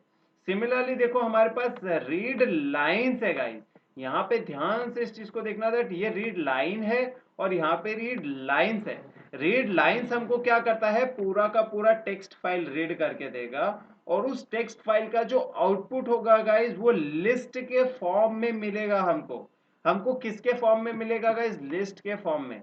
सिमिलरली देखो हमारे पास रीड लाइन्स है गाइस, यहाँ पे ध्यान से इस चीज को देखना था, ये रीड लाइन है और यहाँ पे रीड लाइन्स है। रीड लाइन्स हमको क्या करता है, पूरा का पूरा टेक्स्ट फाइल रीड करके देगा, और उस टेक्स्ट फाइल का जो आउटपुट होगा गाइस वो लिस्ट के फॉर्म में मिलेगा हमको। हमको किसके फॉर्म में मिलेगा गाइस, लिस्ट के फॉर्म में।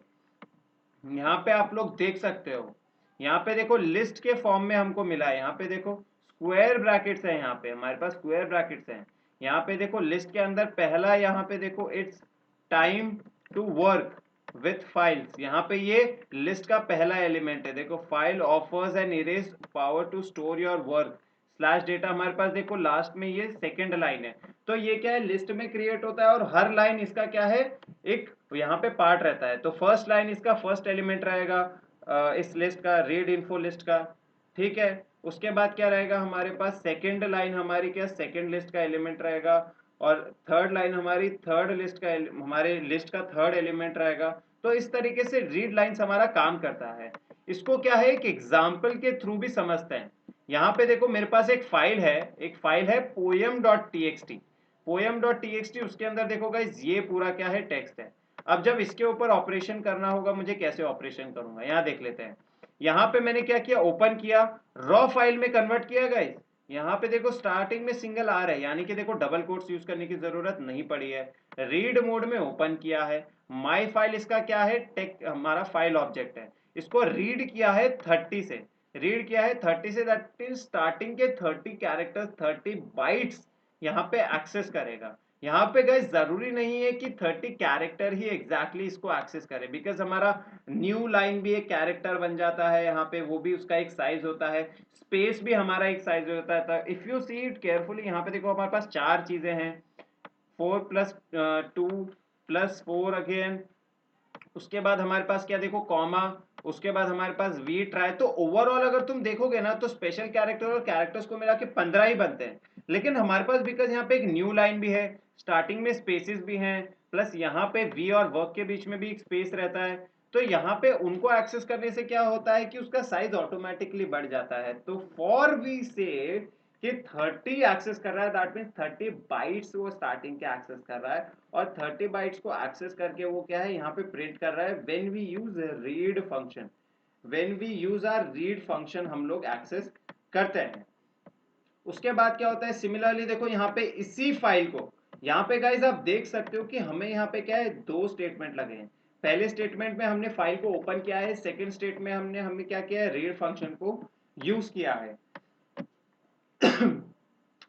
यहाँ पे आप लोग देख सकते हो, यहाँ पे देखो लिस्ट के फॉर्म में हमको मिला है, यहाँ पे देखो स्क्वायर ब्रैकेट्स है, यहाँ पे हमारे पास स्क्वायर ब्रैकेट्स हैं। यहाँ पे देखो लिस्ट के अंदर पहला, यहाँ पे देखो it's time to work with files, यहाँ पे ये लिस्ट का पहला एलिमेंट है। देखो file offers an erase power to store your work slash data, हमारे पास देखो लास्ट में ये सेकंड लाइन है। तो ये क्या है, लिस्ट में क्रिएट होता है और हर लाइन इसका क्या है, एक यहाँ पे पार्ट रहता है। तो फर्स्ट लाइन इसका फर्स्ट एलिमेंट रहेगा इस लिस्ट का, रीड इन्फो लिस्ट का, ठीक है। उसके बाद क्या रहेगा हमारे पास, सेकंड लाइन हमारी क्या, सेकंड लिस्ट का एलिमेंट रहेगा, और थर्ड लाइन हमारी थर्ड लिस्ट का, हमारे लिस्ट का थर्ड एलिमेंट रहेगा। तो इस तरीके से रीड लाइन्स हमारा काम करता है। इसको क्या है, एक एग्जाम्पल के थ्रू भी समझते हैं। यहाँ पे देखो मेरे पास एक फाइल है poem.txt, poem.txt, उसके अंदर देखो गाइस ये पूरा क्या है, टेक्स्ट है। अब जब इसके ऊपर ऑपरेशन करना होगा, मुझे कैसे ऑपरेशन करूंगा, यहाँ देख लेते हैं। यहाँ पे मैंने क्या किया, ओपन किया, रॉ फाइल में कन्वर्ट किया गाइस। यहाँ पे देखो स्टार्टिंग में सिंगल आर है, यानी कि देखो डबल कोट्स यूज करने की जरूरत नहीं पड़ी है। रीड मोड में ओपन किया है, माई फाइल इसका क्या है, टेक हमारा फाइल ऑब्जेक्ट है। इसको रीड किया है 30 से, रीड किया है 30 से, दैट इज स्टार्टिंग के 30 कैरेक्टर्स, 30 बाइट्स यहाँ पे एक्सेस करेगा। यहाँ पे गाइस जरूरी नहीं है कि 30 कैरेक्टर ही एग्जैक्टली इसको एक्सेस करे, बिकॉज हमारा न्यू लाइन भी एक कैरेक्टर बन जाता है, यहाँ पे वो भी उसका एक साइज होता है, स्पेस भी हमारा एक साइज होता है। If you see it carefully, यहाँ पे देखो हमारे पास चार चीजें हैं, 4+2+4 अगेन, उसके बाद हमारे पास क्या देखो कॉमा, उसके बाद हमारे पास वी ट्राई। तो ओवरऑल अगर तुम देखोगे ना, तो स्पेशल कैरेक्टर और कैरेक्टर्स को मिला के 15 ही बनते हैं। लेकिन हमारे पास बिकॉज यहाँ पे एक न्यू लाइन भी है, स्टार्टिंग में स्पेसिस भी हैं, प्लस यहाँ पे वी और वर्क के बीच में भी एक स्पेस रहता है। तो यहाँ पे उनको एक्सेस करने से क्या होता है कि उसका साइज ऑटोमेटिकली बढ़ जाता है। तो फॉर वी से कि 30 एक्सेस कर रहा है, दैट मीन्स 30 बाइट्स वो स्टार्टिंग के एक्सेस कर रहा है, और 30 बाइट्स को एक्सेस करके वो क्या है, यहाँ पे प्रिंट कर रहा है। When we use read function, when we use r read function हम लोग एक्सेस करते हैं। उसके बाद क्या होता है, सिमिलरली देखो यहाँ पे इसी फाइल को, यहाँ पे गाइज आप देख सकते हो कि हमें यहाँ पे क्या है, दो स्टेटमेंट लगे हैं। पहले स्टेटमेंट में हमने फाइल को ओपन किया है, सेकंड स्टेटमेंट में हमने क्या किया है, रीड फंक्शन को यूज किया है।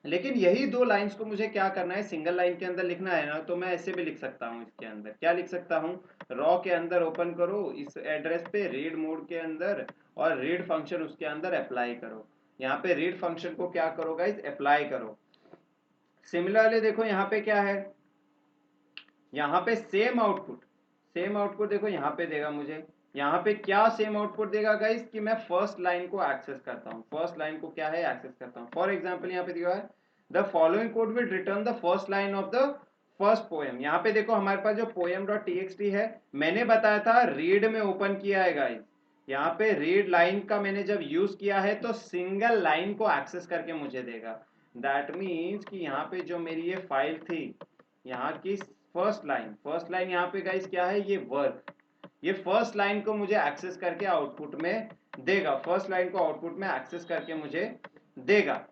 लेकिन यही दो लाइंस को मुझे क्या करना है, सिंगल लाइन के अंदर लिखना है ना, तो मैं ऐसे भी लिख सकता हूं। इसके अंदर क्या लिख सकता हूं, रॉ के अंदर ओपन करो इस एड्रेस पे, रीड मोड के अंदर, और रीड फंक्शन उसके अंदर अप्लाई करो। यहाँ पे रीड फंक्शन को क्या करो गाइस, अप्लाई करो। सिमिलरली देखो यहाँ पे क्या है, यहाँ पे सेम आउटपुट देखो यहाँ पे देगा मुझे। यहाँ पे क्या सेम आउटपुट देगा गाइस, कि मैं फर्स्ट लाइन को एक्सेस करता हूँ, फर्स्ट लाइन को क्या है, एक्सेस करता हूँ। फॉर एग्जांपल यहाँ पे दिया है, the following code will return the first line of the first poem. यहाँ पे देखो हमारे पास जो poem.txt है, मैंने बताया था रीड में ओपन किया है गाइस। यहाँ पे रीड लाइन का मैंने जब यूज किया है, तो सिंगल लाइन को एक्सेस करके मुझे देगा। दैट मीन्स कि यहाँ पे जो मेरी ये फाइल थी, यहाँ की फर्स्ट लाइन यहाँ पे गाइस क्या है, ये वर्क, ये फर्स्ट लाइन को मुझे एक्सेस करके आउटपुट में देगा, फर्स्ट लाइन को आउटपुट में एक्सेस करके मुझे देगा।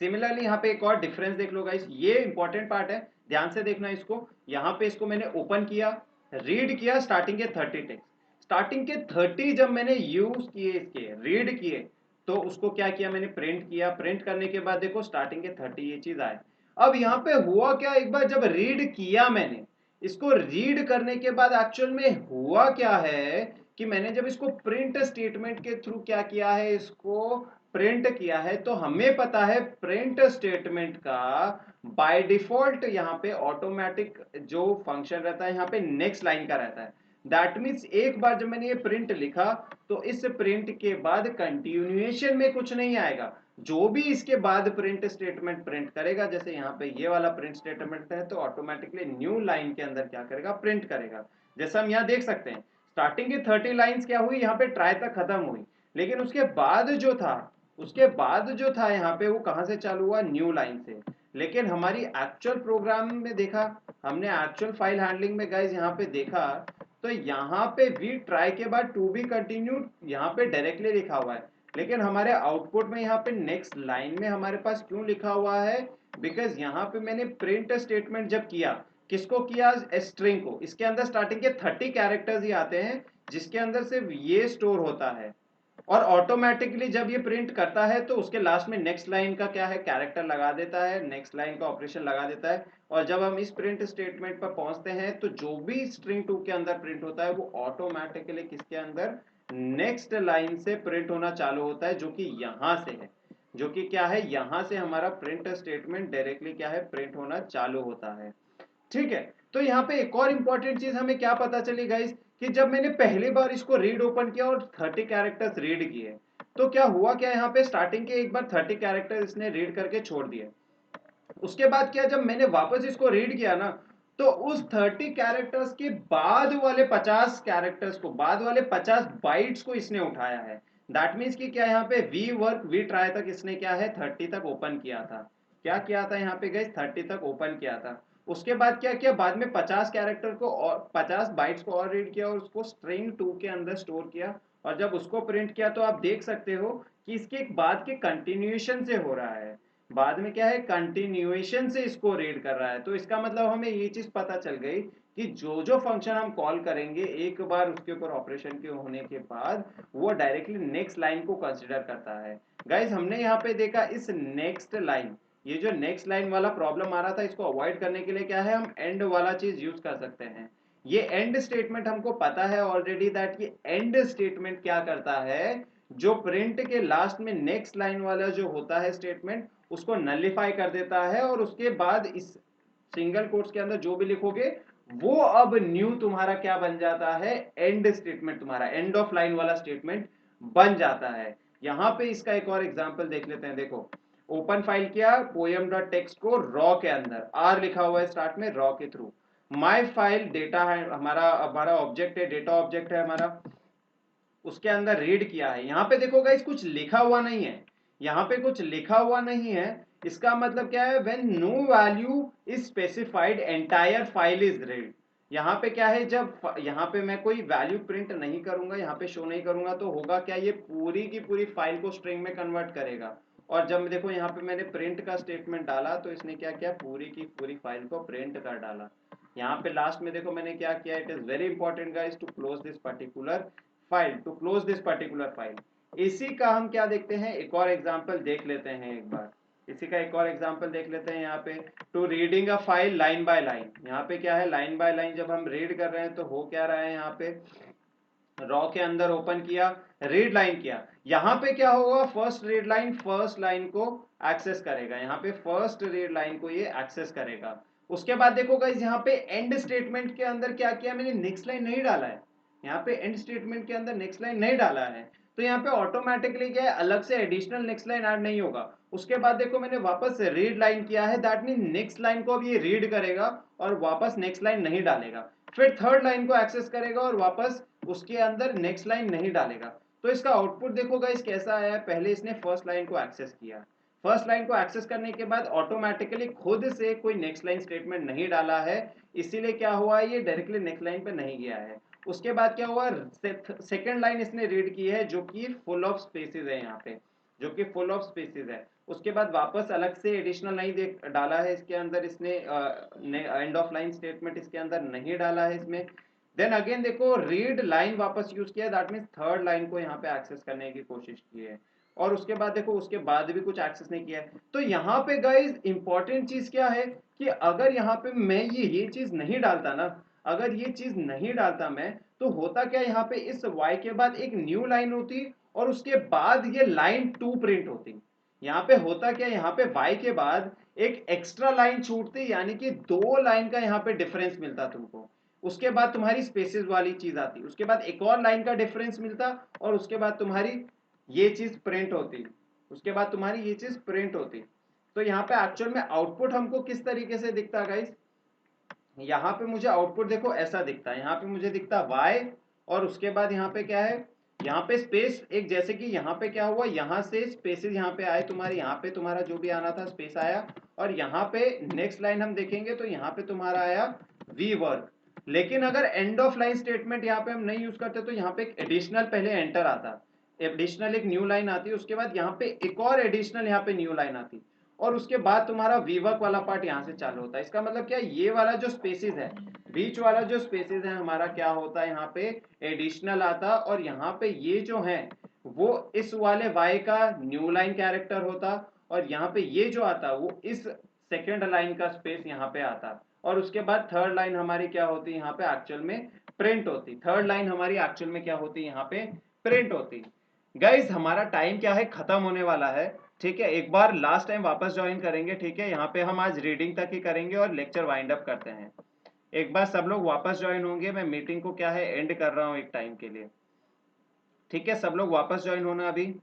सिमिलरली यहाँ पे एक और डिफरेंस देख लो गाइस, ये इंपॉर्टेंट पार्ट है, ध्यान से देखना इसको। यहाँ पे इसको मैंने ओपन किया, रीड किया स्टार्टिंग के 30 टेक्स्ट, स्टार्टिंग के 30 जब मैंने यूज किए, इसके रीड किए, तो उसको क्या किया मैंने, प्रिंट किया। प्रिंट करने के बाद देखो स्टार्टिंग के 30 ये चीज आए। अब यहाँ पे हुआ क्या, एक बार जब रीड किया मैंने, इसको रीड करने के बाद एक्चुअल में हुआ क्या है, कि मैंने जब इसको प्रिंट स्टेटमेंट के थ्रू क्या किया है, इसको प्रिंट किया है, तो हमें पता है प्रिंट स्टेटमेंट का बाय डिफॉल्ट यहाँ पे ऑटोमेटिक जो फंक्शन रहता है, यहाँ पे नेक्स्ट लाइन का रहता है। दैट मीन्स एक बार जब मैंने ये प्रिंट लिखा, तो इस प्रिंट के बाद कंटिन्यूएशन में कुछ नहीं आएगा, जो भी इसके बाद प्रिंट स्टेटमेंट प्रिंट करेगा, जैसे यहाँ पे ये वाला प्रिंट स्टेटमेंट है, तो ऑटोमेटिकली न्यू लाइन के अंदर क्या करेगा, प्रिंट करेगा। जैसा हम यहाँ देख सकते हैं, स्टार्टिंग की 30 लाइंस क्या हुई, यहाँ पे ट्राई तक खत्म हुई, लेकिन उसके बाद जो था यहाँ पे, वो कहां से चालू हुआ, न्यू लाइन से। लेकिन हमारी एक्चुअल प्रोग्राम में देखा, हमने एक्चुअल फाइल हैंडलिंग में गाइज यहाँ पे देखा, तो यहाँ पे वी ट्राई के बाद टू बी कंटिन्यूड यहाँ पे डायरेक्टली लिखा हुआ है, लेकिन हमारे आउटपुट में यहाँ पे नेक्स्ट लाइन में हमारे पास क्यों लिखा हुआ है, बिकॉज यहाँ पे मैंने प्रिंट स्टेटमेंट जब किया, किसको किया, स्ट्रिंग को। इसके अंदर स्टार्टिंग के 30 कैरेक्टर्स ही आते हैं, जिसके अंदर सिर्फ ये स्टोर होता है, और ऑटोमेटिकली जब ये प्रिंट करता है तो उसके लास्ट में नेक्स्ट लाइन का क्या है, कैरेक्टर लगा देता है, नेक्स्ट लाइन का ऑपरेशन लगा देता है। और जब हम इस प्रिंट स्टेटमेंट पर पहुंचते हैं तो जो भी स्ट्रिंग 2 के अंदर प्रिंट होता है वो ऑटोमेटिकली किसके अंदर, नेक्स्ट लाइन से प्रिंट होना चालू होता है, जो कि यहां से है, जो कि क्या है, यहां से हमारा प्रिंट स्टेटमेंट डायरेक्टली क्या है, प्रिंट होना चालू होता है। ठीक है, तो यहाँ पे एक और इंपॉर्टेंट चीज हमें क्या पता चली गाइस, कि जब मैंने पहली बार इसको रीड ओपन किया और 30 कैरेक्टर्स रीड किए, तो क्या हुआ, क्या यहाँ पे स्टार्टिंग के एक बार 30 कैरेक्टर्स इसने रीड करके छोड़ दिए। उसके बाद क्या, जब मैंने वापस इसको रीड किया ना, तो उस 30 कैरेक्टर्स के बाद वाले 50 कैरेक्टर्स को, बाद वाले 50 बाइट्स को इसने उठाया है। दैट मीन्स कि क्या, यहाँ पे वी वर्क वी ट्राई तक इसने क्या है, 30 तक ओपन किया था। क्या किया था यहाँ पे गाइस, 30 तक ओपन किया था। उसके बाद क्या किया, बाद में 50 कैरेक्टर को और 50 बाइट्स को और रीड किया और उसको स्ट्रिंग 2 के अंदर स्टोर किया। और जब उसको प्रिंट किया तो आप देख सकते हो कि इसके बाद के कंटिन्यूएशन से हो रहा है, बाद में क्या है, कंटिन्यूएशन से इसको रीड कर रहा है। तो इसका मतलब हमें ये चीज पता चल गई कि जो जो फंक्शन हम कॉल करेंगे एक बार उसके ऊपर ऑपरेशन के होने के बाद, वो डायरेक्टली नेक्स्ट लाइन को कंसिडर करता है। गाइस हमने यहाँ पे देखा इस नेक्स्ट लाइन, ये जो नेक्स्ट लाइन वाला प्रॉब्लम आ रहा था, इसको अवॉइड करने के लिए क्या है, हम एंड वाला चीज यूज कर सकते हैं। ये एंड स्टेटमेंट हमको पता है ऑलरेडी दैट ये एंड स्टेटमेंट क्या करता है, जो प्रिंट के लास्ट में नेक्स्ट लाइन वाला जो होता है स्टेटमेंट, उसको नलिफाई कर देता है। और उसके बाद इस सिंगल कोट्स के अंदर जो भी लिखोगे वो अब न्यू तुम्हारा क्या बन जाता है, एंड स्टेटमेंट, तुम्हारा एंड ऑफ लाइन वाला स्टेटमेंट बन जाता है। यहां पे इसका एक और एग्जांपल देख लेते हैं। देखो, ओपन फाइल किया पोएम डॉट टेक्स्ट को रॉ के अंदर, आर लिखा हुआ है स्टार्ट में, रॉ के थ्रू। माई फाइल डेटा है हमारा, हमारा ऑब्जेक्ट है, डेटा ऑब्जेक्ट है हमारा, उसके अंदर रीड किया है। यहां पे देखो गाइस कुछ लिखा हुआ नहीं है, यहां पे कुछ लिखा हुआ नहीं है। इसका मतलब क्या है, when no value is specified entire file is read. यहाँ पे क्या है, जब यहाँ पे मैं कोई वैल्यू प्रिंट नहीं करूंगा, यहाँ पे शो नहीं करूंगा, तो होगा क्या, ये पूरी की पूरी फाइल को स्ट्रिंग में कन्वर्ट करेगा। और जब देखो यहाँ पे मैंने प्रिंट का स्टेटमेंट डाला तो इसने क्या किया, पूरी की पूरी फाइल को प्रिंट कर डाला। यहाँ पे लास्ट में देखो मैंने क्या किया, it is very important guys to close this particular file, to close this particular file. इसी का हम क्या देखते हैं, एक और एग्जांपल देख लेते हैं एक बार। इसी का एक और एग्जांपल देख लेते हैं यहाँ पे, to reading a file line by line. यहाँ पे क्या है, लाइन बाय लाइन जब हम रीड कर रहे हैं तो हो क्या रहा है, यहाँ पे रॉ के अंदर ओपन किया, रीड लाइन किया। यहां पे क्या होगा, first read line first line को एक्सेस करेगा, यहाँ पे फर्स्ट रीड लाइन को ये एक्सेस करेगा। उसके बाद देखो गाइस, यहाँ पे एंड स्टेटमेंट के अंदर क्या किया मैंने, नेक्स्ट लाइन नहीं डाला है। यहाँ पे एंड स्टेटमेंट के अंदर नेक्स्ट लाइन नहीं डाला है, तो यहाँ पे ऑटोमेटिकली क्या है, अलग से एडिशनल नेक्स्ट लाइन ऐड नहीं होगा। उसके बाद देखो मैंने वापस से रीड लाइन किया है, दैट मीन नेक्स्ट लाइन को अब ये रीड करेगा और वापस नेक्स्ट लाइन नहीं डालेगा। फिर थर्ड लाइन को एक्सेस करेगा और वापस उसके अंदर नेक्स्ट लाइन नहीं डालेगा। तो इसका आउटपुट देखो गाइस कैसा आया है, पहले इसने फर्स्ट लाइन को एक्सेस किया, फर्स्ट लाइन को एक्सेस करने के बाद ऑटोमेटिकली खुद से कोई नेक्स्ट लाइन स्टेटमेंट नहीं डाला है, इसीलिए क्या हुआ, ये डायरेक्टली नेक्स्ट लाइन पे नहीं गया है। उसके बाद क्या हुआ, सेकंड लाइन इसने रीड की है जो कि फुल ऑफ स्पेसेस है, यहाँ पे जो कि फुल ऑफ स्पेसेस है। उसके बाद वापस अलग से एडिशनल नहीं डाला है इसके अंदर, इसने एंड ऑफ लाइन स्टेटमेंट इसके अंदर नहीं डाला है इसमें। देन अगेन देखो रीड लाइन वापस यूज किया, दैट मीन्स थर्ड लाइन को यहाँ पे एक्सेस करने की कोशिश की है। और उसके बाद देखो उसके बाद भी कुछ एक्सेस नहीं किया है। तो यहाँ पे गाइज इंपॉर्टेंट चीज क्या है, कि अगर यहाँ पे मैं ये चीज नहीं डालता ना, अगर ये चीज नहीं डालता मैं, तो होता क्या, यहाँ पे इस y के बाद एक न्यू लाइन होती और उसके बाद ये लाइन 2 प्रिंट होती। यहाँ पे होता क्या, यहाँ पे y के बाद एक एक्स्ट्रा लाइन छूटती, यानी कि 2 लाइन का यहाँ पे डिफरेंस मिलता तुमको। उसके बाद तुम्हारी स्पेसेस वाली चीज आती, उसके बाद एक और लाइन का डिफरेंस मिलता, और उसके बाद तुम्हारी ये चीज प्रिंट होती, उसके बाद तुम्हारी ये चीज प्रिंट होती। तो यहाँ पे एक्चुअल में आउटपुट हमको किस तरीके से दिखता है गाइस, यहाँ पे मुझे आउटपुट देखो ऐसा दिखता है, यहाँ पे मुझे दिखता y, और उसके बाद यहाँ पे क्या है, यहाँ पे स्पेस एक, जैसे कि यहाँ पे क्या हुआ, यहाँ से स्पेसेस यहाँ पे आए तुम्हारे, यहाँ पे तुम्हारा जो भी आना था स्पेस आया, और यहाँ पे नेक्स्ट लाइन हम देखेंगे तो यहाँ पे तुम्हारा आया वी वर्क। लेकिन अगर एंड ऑफ लाइन स्टेटमेंट यहाँ पे हम नहीं यूज करते तो यहाँ पे एक एडिशनल पहले एंटर आता, एडिशनल एक न्यू लाइन आती, उसके बाद यहाँ पे एक और एडिशनल यहाँ पे न्यू लाइन आती, और उसके बाद तुम्हारा वीवर्क वाला पार्ट यहाँ से चालू होता है। इसका मतलब क्या, ये वाला जो स्पेसिस है, बीच वाला जो स्पेसिस है हमारा क्या होता है, यहाँ पे एडिशनल आता, और यहाँ पे ये जो है वो इस वाले y का न्यू लाइन कैरेक्टर होता, और यहाँ पे ये जो आता वो इस सेकेंड लाइन का स्पेस यहाँ पे आता, और उसके बाद थर्ड लाइन हमारी क्या होती यहाँ पे एक्चुअल में प्रिंट होती, थर्ड लाइन हमारी एक्चुअल में क्या होती यहाँ पे प्रिंट होती। गाइज हमारा टाइम क्या है, खत्म होने वाला है, ठीक है। एक बार लास्ट टाइम वापस ज्वाइन करेंगे, ठीक है। यहाँ पे हम आज रीडिंग तक ही करेंगे और लेक्चर वाइंड अप करते हैं। एक बार सब लोग वापस ज्वाइन होंगे, मैं मीटिंग को क्या है एंड कर रहा हूँ एक टाइम के लिए, ठीक है। सब लोग वापस ज्वाइन होना अभी।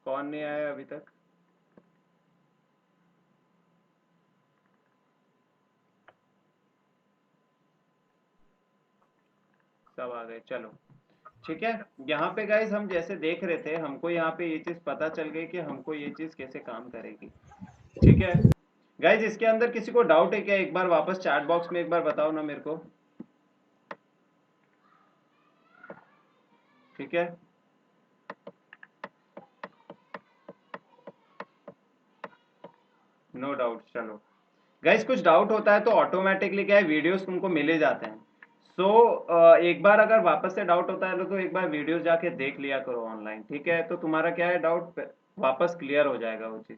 कौन नहीं आया अभी तक? सब आ गए, चलो ठीक है। यहाँ पे गाइज हम जैसे देख रहे थे, हमको यहाँ पे ये चीज पता चल गई कि हमको ये चीज कैसे काम करेगी, ठीक है। गाइज इसके अंदर किसी को डाउट है क्या? एक बार वापस चैट बॉक्स में एक बार बताओ ना मेरे को, ठीक है। नो डाउट, चलो। गाइज कुछ डाउट होता है तो ऑटोमेटिकली क्या है, वीडियोस तुमको मिले जाते हैं। एक बार अगर वापस से डाउट होता है तो एक बार वीडियोस जाके देख लिया करो ऑनलाइन, ठीक है। तो तुम्हारा क्या है डाउट वापस क्लियर हो जाएगा वो चीज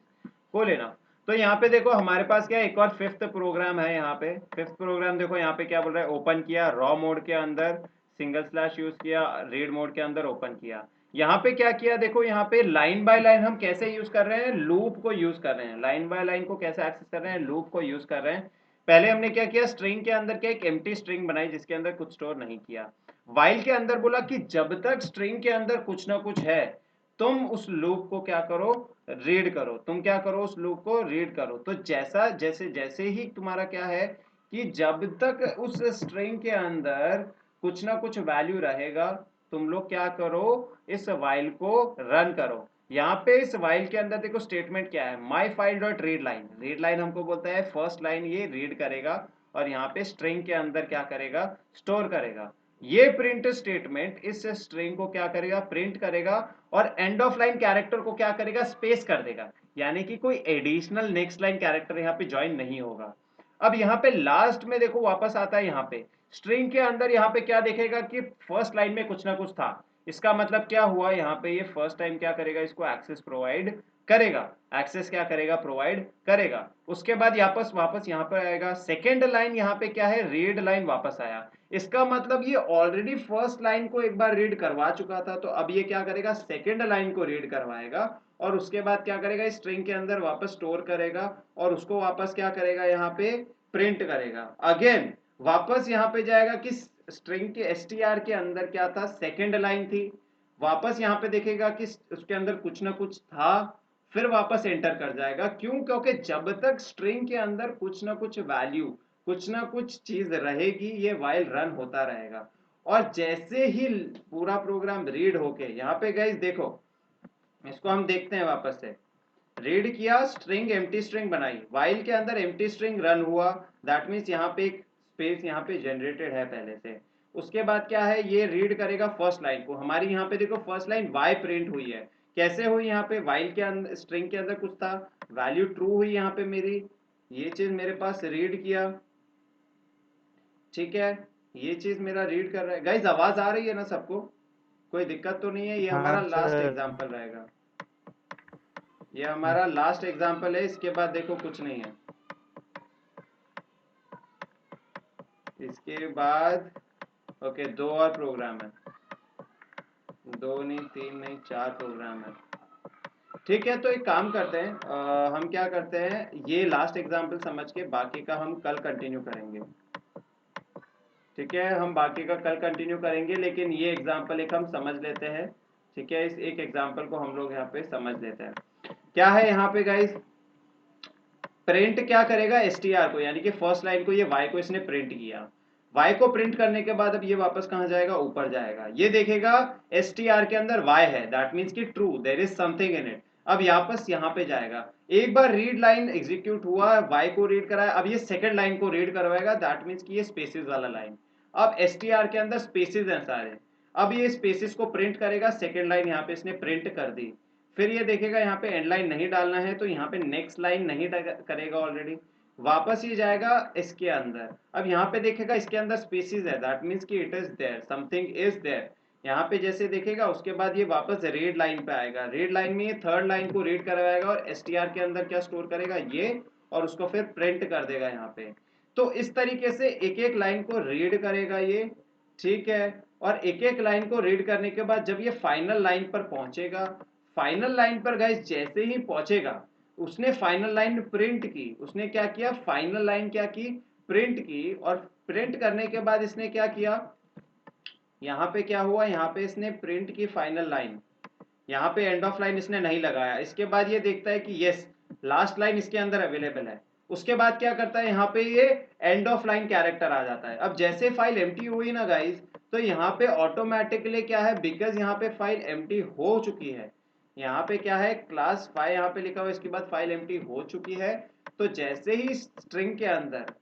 को लेना। तो यहाँ पे देखो हमारे पास क्या है, एक और फिफ्थ प्रोग्राम है। यहाँ पे फिफ्थ प्रोग्राम देखो, यहाँ पे क्या बोल रहा है, ओपन किया रॉ मोड के अंदर, सिंगल स्लैश यूज किया, रीड मोड के अंदर ओपन किया। यहाँ पे क्या किया देखो, यहाँ पे लाइन बाय लाइन हम कैसे यूज कर रहे हैं, लूप को यूज कर रहे हैं। लाइन बाय लाइन को कैसे एक्सेस कर रहे हैं, लूप को यूज कर रहे हैं। पहले हमने क्या किया, स्ट्रिंग के अंदर क्या एक एम्प्टी स्ट्रिंग बनाई जिसके अंदर कुछ स्टोर नहीं किया। वाइल के अंदर बोला कि जब तक स्ट्रिंग के अंदर कुछ ना कुछ है, तुम उस लूप को क्या करो, रीड करो। तुम क्या करो, उस लूप को रीड करो। तो जैसा जैसे जैसे ही तुम्हारा क्या है कि जब तक उस स्ट्रिंग के अंदर कुछ ना कुछ वैल्यू रहेगा, तुम लोग क्या करो, इस वाइल को रन करो। यहाँ पे इस वाइल के अंदर देखो स्टेटमेंट क्या है, my file dot read line. Read line हमको बोलता है फर्स्ट लाइन ये रीड करेगा, और यहाँ पे स्ट्रिंग के अंदर क्या करेगा, स्टोर करेगा। ये प्रिंट स्टेटमेंट इस स्ट्रिंग को क्या करेगा, प्रिंट करेगा, और एंड ऑफ लाइन कैरेक्टर को क्या करेगा, स्पेस कर देगा। यानी कि कोई एडिशनल नेक्स्ट लाइन कैरेक्टर यहाँ पे ज्वाइन नहीं होगा। अब यहाँ पे लास्ट में देखो वापस आता है, यहाँ पे स्ट्रिंग के अंदर यहाँ पे क्या देखेगा कि फर्स्ट लाइन में कुछ ना कुछ था। इसका मतलब क्या हुआ, यहाँ पे ये फर्स्ट टाइम क्या करेगा, इसको एक्सेस प्रोवाइड करेगा। एक्सेस क्या करेगा, प्रोवाइड करेगा। उसके बाद वापस यहाँ पर आएगा, सेकेंड लाइन यहाँ पे क्या है, रीड लाइन वापस आया। इसका मतलब ये ऑलरेडी फर्स्ट लाइन को एक बार रीड करवा चुका था, तो अब ये क्या करेगा, सेकेंड लाइन को रीड करवाएगा, और उसके बाद क्या करेगा, स्ट्रिंग के अंदर वापस स्टोर करेगा, और उसको वापस क्या करेगा, यहाँ पे प्रिंट करेगा। अगेन वापस यहाँ पे जाएगा कि स्ट्रिंग के str के अंदर क्या था, सेकेंड लाइन थी। वापस यहाँ पे देखेगा कि उसके अंदर कुछ ना कुछ था, फिर वापस एंटर कर जाएगा। क्यों? क्योंकि जब तक स्ट्रिंग के अंदर कुछ ना कुछ वैल्यू, कुछ ना कुछ चीज रहेगी, ये वाइल रन होता रहेगा। और जैसे ही पूरा प्रोग्राम रीड होके, यहाँ पे गाइस देखो, इसको हम देखते हैं वापस से। रीड किया, स्ट्रिंग एम्प्टी स्ट्रिंग बनाई, वाइल के अंदर एम्प्टी स्ट्रिंग रन हुआ, दैट मीन्स यहाँ पे एक स्पेस यहाँ पे जनरेटेड है पहले से। उसके बाद क्या है, ये रीड करेगा फर्स्ट लाइन को। हमारी यहाँ पे देखो फर्स्ट लाइन वाई प्रिंट हुई है। कैसे हुई, यहाँ पे वाइल के अंदर स्ट्रिंग के अंदर कुछ था, वैल्यू ट्रू हुई यहाँ पे मेरी, ये चीज मेरे पास रीड किया, ठीक है। ये चीज मेरा रीड कर रहा है। गाइज आवाज आ रही है ना सबको? कोई दिक्कत तो नहीं है? ये हाँ हमारा लास्ट सर। एग्जाम्पल रहेगा, ये हमारा लास्ट एग्जाम्पल है। इसके बाद देखो कुछ नहीं है। इसके बाद ओके, 2 और प्रोग्राम है, 2 नहीं 3 नहीं 4 प्रोग्राम है। ठीक है, तो एक काम करते हैं, हम क्या करते हैं, ये लास्ट एग्जाम्पल समझ के बाकी का हम कल कंटिन्यू करेंगे। ठीक है, हम बाकी का कल कंटिन्यू करेंगे, लेकिन ये एग्जाम्पल एक हम समझ लेते हैं। ठीक है, इस एक एग्जाम्पल को हम लोग यहाँ पे समझ लेते हैं। क्या है यहाँ पे गाइस, प्रिंट क्या करेगा str को, यानी कि फर्स्ट लाइन को, ये y को इसने प्रिंट किया। y को प्रिंट करने के बाद अब ये वापस कहाँ जाएगा, ऊपर जाएगा। ये देखेगा str के अंदर y है, दैट मीन्स कि true, there is something in it. अब वापस यहाँ पे जाएगा, एक बार रीड लाइन एग्जीक्यूट हुआ, y को रीड कराया, अब ये सेकंड लाइन को रीड करवाएगा, दैट मीन्स कि ये स्पेसिस वाला लाइन। अब str के अंदर स्पेसिस हैं सारे, अब ये स्पेसिस को प्रिंट करेगा, सेकंड लाइन यहाँ पे इसने प्रिंट कर दी। फिर ये देखेगा यहाँ पे एंड लाइन नहीं डालना है, तो यहाँ पे नेक्स्ट लाइन नहीं करेगा ऑलरेडी, वापस ये जाएगा इसके अंदर। अब यहाँ पे देखेगा इसके अंदर स्पेसिस है, दैट मीन्स कि it is there, something is there. यहाँ पे जैसे देखेगा, उसके बाद ये वापस रीड लाइन पे आएगा, रीड लाइन में ये थर्ड लाइन को रीड करवाएगा और str के अंदर क्या स्टोर करेगा, ये, और उसको फिर प्रिंट कर देगा यहाँ पे। तो इस तरीके से एक एक लाइन को रीड करेगा ये। ठीक है, और एक एक लाइन को रीड करने के बाद जब ये फाइनल लाइन पर पहुंचेगा, फाइनल लाइन पर गाइस जैसे ही पहुंचेगा, उसने फाइनल लाइन प्रिंट की, उसने क्या किया, फाइनल लाइन क्या की, प्रिंट की। और प्रिंट करने के बाद इसने क्या किया, यहाँ पे क्या हुआ, यहाँ पे इसने प्रिंट की फाइनल लाइन, यहाँ पे एंड ऑफ लाइन इसने नहीं लगाया। इसके बाद ये देखता है कि यस, लास्ट लाइन इसके अंदर अवेलेबल है। उसके बाद क्या करता है, यहाँ पे ये एंड ऑफ लाइन कैरेक्टर आ जाता है। अब जैसे फाइल एम्प्टी हुई ना गाइस, तो यहाँ पे ऑटोमेटिकली क्या है, बिकॉज यहाँ पे फाइल एम्प्टी हो चुकी है, यहाँ पे क्या है, क्लास फाइल यहाँ पे लिखा हुआ, इसके बाद फाइल एम्प्टी हो चुकी है। तो जैसे ही स्ट्रिंग के अंदर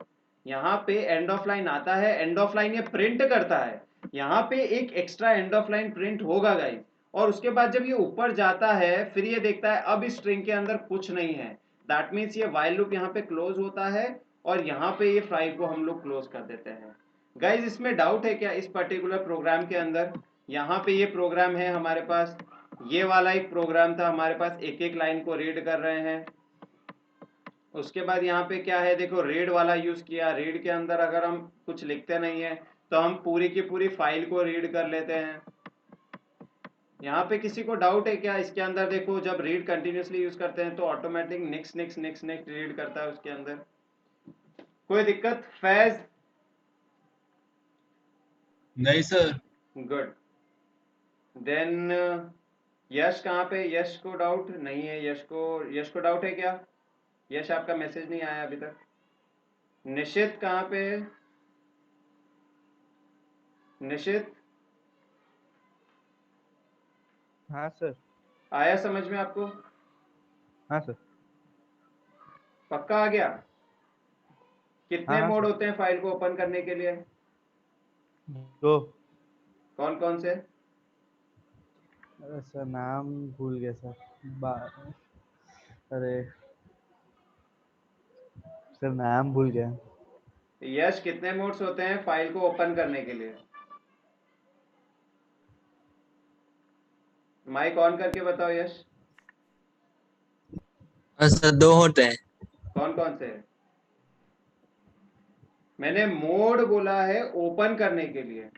यहाँ पे एंड ऑफ लाइन आता है, एंड ऑफ लाइन ये प्रिंट करता है, यहाँ पे एक extra end of line print होगा गाइस। और उसके बाद जब ये ऊपर जाता है, फिर ये देखता है अब इस स्ट्रिंग के अंदर कुछ नहीं है, दैट मीन्स ये व्हाइल लूप यहाँ पे क्लोज होता है, और यहाँ पे ये फाइल को हम लोग क्लोज कर देते हैं। गाइज इसमें डाउट है क्या, इस पर्टिकुलर प्रोग्राम के अंदर, यहाँ पे ये प्रोग्राम है हमारे पास, ये वाला एक प्रोग्राम था हमारे पास, एक एक लाइन को रीड कर रहे हैं। उसके बाद यहाँ पे क्या है, देखो रीड वाला यूज किया, रीड के अंदर अगर हम कुछ लिखते नहीं है, तो हम पूरी की पूरी फाइल को रीड कर लेते हैं। यहाँ पे किसी को डाउट है क्या, इसके अंदर देखो, जब रीड कंटिन्यूसली यूज करते हैं तो automatic next next next next read करता है उसके अंदर। कोई दिक्कत फैज? नहीं सर। गुड। देन यश कहाँ पे, यश को डाउट नहीं है, यश को डाउट है क्या, यश आपका मैसेज नहीं आया अभी तक। निशित कहाँ पे है, निशित हाँ सर। आया समझ में आपको, हाँ सर। पक्का आ गया? हाँ कितने हाँ मोड सर। होते हैं फाइल को ओपन करने के लिए, 2। कौन कौन से? अरे सर नाम भूल गया सर। अरे सर नाम भूल गया। यश कितने मोड्स होते हैं फाइल को ओपन करने के लिए, माइक ऑन करके बताओ यश। सर 2 होते हैं। कौन कौन से? मैंने मोड बोला है ओपन करने के लिए,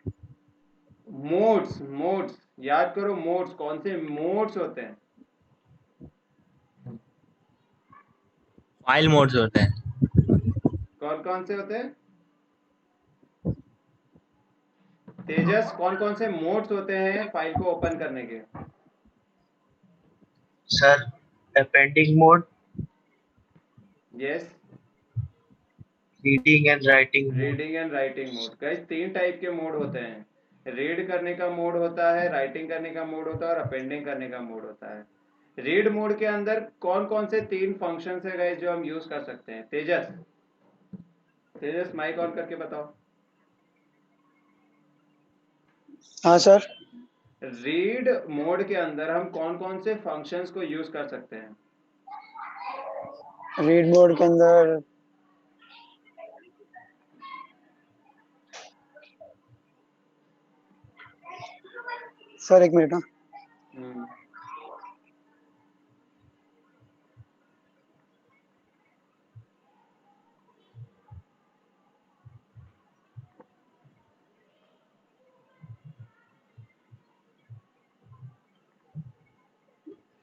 मोड्स, मोड्स याद करो, मोड्स कौन से मोड्स होते हैं, फाइल मोड्स होते हैं। कौन कौन से होते हैं? तेजस कौन कौन से मोड्स होते हैं फाइल को ओपन करने के? Sir appending mode, yes, reading and writing mode. Reading and writing mode. Guys 3 type के मोड होते हैं, रीड करने का मोड होता है, राइटिंग करने का मोड होता है, और अपेंडिंग करने का मोड होता है। रीड मोड के अंदर कौन कौन से 3 फंक्शंस है गाइस जो हम यूज कर सकते हैं? तेजस, तेजस माइक ऑन करके बताओ। हाँ सर। रीड मोड के अंदर हम कौन कौन से फंक्शंस को यूज कर सकते हैं? रीड मोड के अंदर सर, एक मिनट। हाँ, हम्म,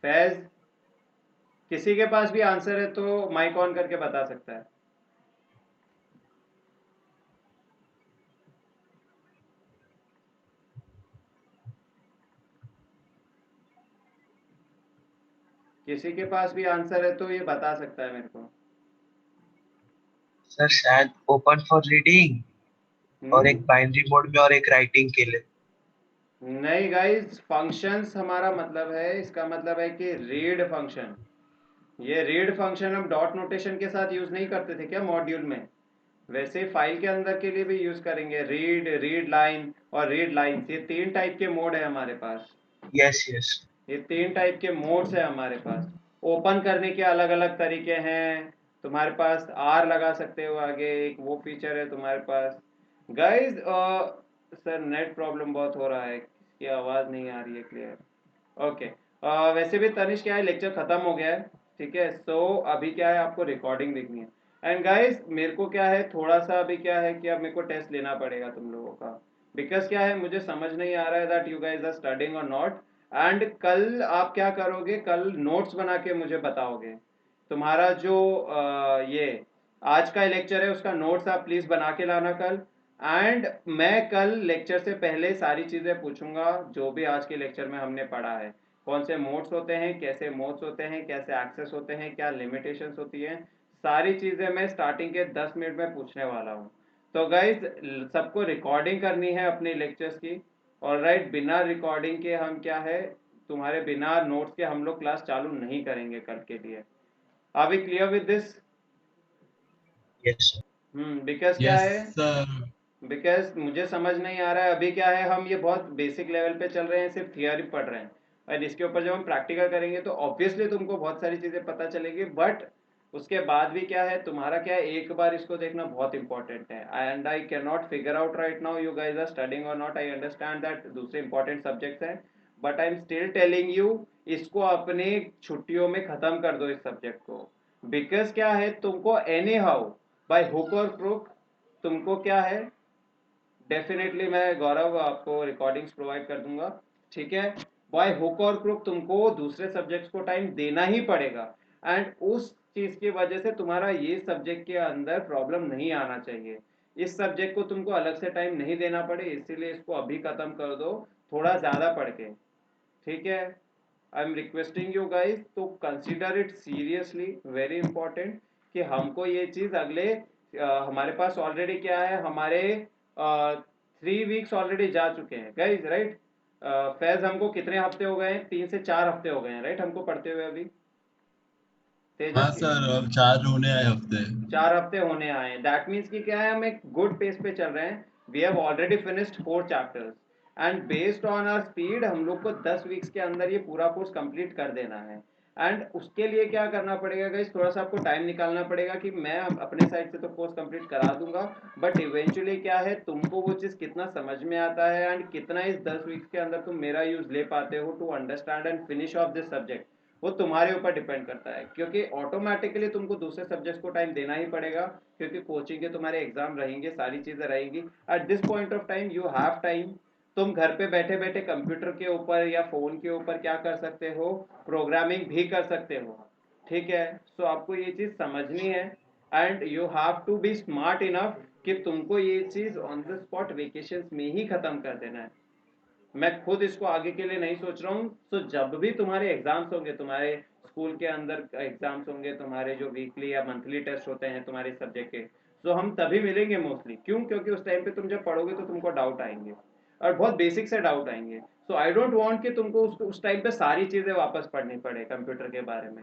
फैज, किसी के पास भी आंसर है तो माइक ऑन करके बता सकता है। किसी के पास भी आंसर है तो ये बता सकता है मेरे को। सर शायद ओपन फॉर रीडिंग और एक बाइनरी मोड में और एक राइटिंग के लिए। नहीं गाइस, फंक्शंस हमारा मतलब है, इसका मतलब है कि रीड फंक्शन। ये रीड फंक्शन हम डॉट नोटेशन के साथ यूज नहीं करते थे क्या मॉड्यूल में? वैसे फाइल के अंदर के लिए भी यूज करेंगे। रीड, रीड लाइन और रीड लाइंस, ये 3 टाइप के मोड है हमारे पास। Yes yes. ये 3 टाइप के मोड्स है हमारे पास। ओपन करने के अलग अलग तरीके हैं। तुम्हारे पास आर लगा सकते हो आगे, एक वो फीचर है तुम्हारे पास। गाइस सर नेट प्रॉब्लम बहुत हो रहा है, इसकी आवाज़ नहीं आ रही है क्लियर। ओके, वैसे भी तनिष क्या है, लेक्चर खत्म हो गया है, ठीक है। सो अभी क्या है, आपको रिकॉर्डिंग देखनी है। एंड गाइस मेरे को क्या है, थोड़ा सा अभी क्या है कि अब मेरे को टेस्ट लेना पड़ेगा तुम लोगों का। बिकॉज क्या है, मुझे समझ नहीं आ रहा है that you guys are studying or not. And कल आप क्या करोगे, कल नोट्स बना के मुझे बताओगे। तुम्हारा जो ये आज का लेक्चर है उसका नोट्स आप प्लीज बना के लाना कल। एंड मैं कल लेक्चर से पहले सारी चीजें पूछूंगा जो भी आज के लेक्चर में हमने पढ़ा है। कौन से मोड्स होते हैं, कैसे मोड्स होते हैं, कैसे एक्सेस होते हैं, क्या लिमिटेशंस होती हैं, सारी चीजें मैं स्टार्टिंग के 10 मिनट में पूछने वाला हूँ। तो गाइज सबको रिकॉर्डिंग करनी है अपने लेक्चर्स की। ऑलराइट, बिना रिकॉर्डिंग के हम क्या है, तुम्हारे बिना नोट्स के हम लोग क्लास चालू नहीं करेंगे कल के लिए। Are we clear with this? Yes because क्या यस है, सर। बिकॉज मुझे समझ नहीं आ रहा है अभी क्या है, हम ये बहुत बेसिक लेवल पे चल रहे हैं, सिर्फ थियोरी पढ़ रहे हैं। और इसके ऊपर जब हम प्रैक्टिकल करेंगे तो ऑब्वियसली तुमको बहुत सारी चीज़ें पता चलेगी। बट उसके बाद भी क्या है, तुम्हारा क्या है, एक बार इसको देखना बहुत इंपॉर्टेंट है। And I can not figure out right now you guys are studying or not, I understand that दूसरे इंपॉर्टेंट सब्जेक्ट्स हैं। But I am still telling you, इसको अपने छुट्टियों में ख़त्म कर दो इस सब्जेक्ट को। बिकॉज क्या है, तुमको एनी हाउ बाय हुक और क्रुक तुमको क्या है, डेफिनेटली मैं गौरव आपको रिकॉर्डिंग्स प्रोवाइड कर दूंगा, ठीक है। बाय हुक और क्रुक तुमको दूसरे सब्जेक्ट्स को टाइम देना ही पड़ेगा। एंड उस चीज की वजह से तुम्हारा ये सब्जेक्ट के अंदर प्रॉब्लम नहीं आना चाहिए। इस सब्जेक्ट को तुमको अलग से टाइम नहीं देना पड़े, इसीलिए इसको अभी खत्म कर दो, थोड़ा ज्यादा पढ़ के, ठीक है। I am requesting you guys to consider it seriously, very important, कि हमको ये चीज अगले हमारे पास ऑलरेडी क्या है, हमारे 3 वीक्स ऑलरेडी जा चुके हैं गाइज, राइट। फैज हमको कितने हफ्ते हो गए हैं, 3 से 4 हफ्ते हो गए हैं, राइट, हमको पढ़ते हुए अभी। हाँ तेजस्वी, सर, अब 4 होने आए हफ्ते। 4 हफ्ते होने आए हैं, दैट मीन्स कि क्या है, हम एक गुड पेस पे चल रहे हैं। We have already finished 4 chapters. And based on our speed हम लोग को 10 वीक्स के अंदर ये पूरा कोर्स कंप्लीट कर देना है। एंड उसके लिए क्या करना पड़ेगा गाइस, थोड़ा सा आपको टाइम निकालना पड़ेगा, कि मैं अपने साइड से तो कोर्स कंप्लीट करा दूंगा। बट इवेंचुअली क्या है, तुमको वो चीज़ कितना समझ में आता है एंड कितना इस 10 वीक्स के अंदर तुम मेरा यूज ले पाते हो to understand and finish off this subject, वो तुम्हारे ऊपर डिपेंड करता है। क्योंकि ऑटोमेटिकली तुमको दूसरे सब्जेक्ट्स को टाइम देना ही पड़ेगा, क्योंकि कोचिंग के तुम्हारे एग्जाम रहेंगे, सारी चीज़ें रहेंगी। At this point of time you have time. तुम घर पे बैठे बैठे कंप्यूटर के ऊपर या फोन के ऊपर क्या कर सकते हो, प्रोग्रामिंग भी कर सकते हो, ठीक है। सो आपको ये चीज़ समझनी है। And you have to be smart enough कि तुमको ये चीज़ ऑन द स्पॉट वेकेशन में ही खत्म कर देना है। मैं खुद इसको आगे के लिए नहीं सोच रहा हूँ। तो जब भी तुम्हारे एग्जाम्स होंगे, तुम्हारे स्कूल के अंदर एग्जाम्स होंगे, तुम्हारे जो वीकली या मंथली टेस्ट होते हैं तुम्हारे सब्जेक्ट के, तो हम तभी मिलेंगे मोस्टली। क्यों? क्योंकि उस टाइम पे तुम जब पढ़ोगे तो तुमको डाउट आएंगे, और बहुत बेसिक से डाउट आएंगे। सो आई डोंट वांट कि तुमको उस टाइम पे सारी चीज़ें वापस पढ़नी पड़े कंप्यूटर के बारे में।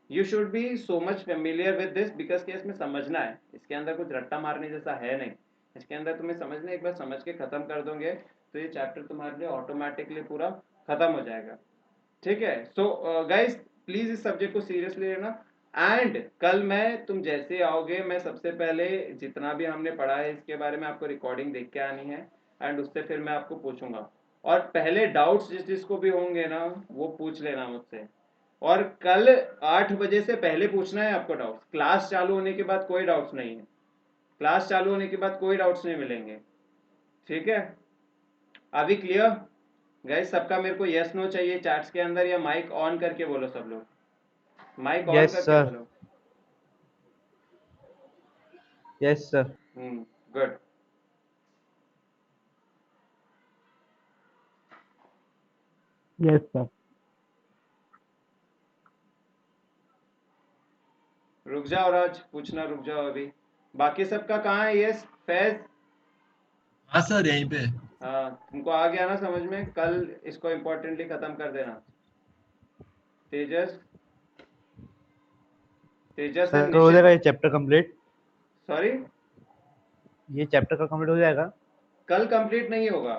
You should be so much familiar with this, because कि इसमें समझना है, इसके अंदर कुछ रट्टा मारने जैसा है नहीं। इसके अंदर तुम्हें समझना, एक बार समझ के खत्म कर दोगे तो ये चैप्टर तुम्हारे लिए ऑटोमेटिकली पूरा खत्म हो जाएगा, ठीक है। सो गाइस प्लीज इस सब्जेक्ट को सीरियसली लेना। एंड कल मैं, तुम जैसे आओगे, मैं सबसे पहले जितना भी हमने पढ़ा है इसके बारे में आपको रिकॉर्डिंग देख के आनी है। एंड उससे फिर मैं आपको पूछूंगा, और पहले डाउट्स जिसको भी होंगे ना वो पूछ लेना मुझसे। और कल 8 बजे से पहले पूछना है आपको डाउट्स, क्लास चालू होने के बाद कोई डाउट्स नहीं है। क्लास चालू होने के बाद कोई डाउट्स नहीं मिलेंगे, ठीक है। अभी क्लियर? गाइस सबका मेरे को यस नो चाहिए चैट्स के अंदर, या माइक ऑन करके बोलो सब लोग, माइक ऑन Yes, करके sir. बोलो। Yes, sir. Good. Yes, sir. रुक जाओ राज, पूछना रुक जाओ अभी। बाकी सबका कहाँ है यस? फैज? हाँ सर यहीं पे। हाँ तुमको आ गया ना समझ में? कल इसको इम्पोर्टेंटली खत्म कर देना। तेजस, तेजस सर एंड हो जाएगा निशित। ये चैप्टर कंप्लीट? सॉरी, ये चैप्टर का कंप्लीट हो जाएगा? कल कंप्लीट नहीं होगा,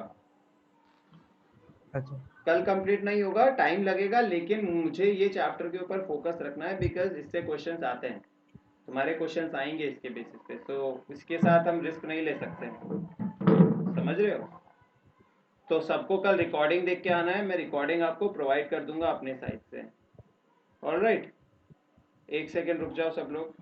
अच्छा। कल कंप्लीट नहीं होगा, टाइम लगेगा, लेकिन मुझे ये चैप्टर के ऊपर फोकस रखना है बिकॉज इससे क्वेश्चंस आते हैं, तुम्हारे क्वेश्चंस आएंगे इसके बेसिस पे, तो इसके साथ हम रिस्क नहीं ले सकते हैं, समझ रहे हो? तो सबको कल रिकॉर्डिंग देख के आना है, मैं रिकॉर्डिंग आपको प्रोवाइड कर दूंगा अपने साइड से। ऑलराइट, एक सेकेंड रुक जाओ सब लोग।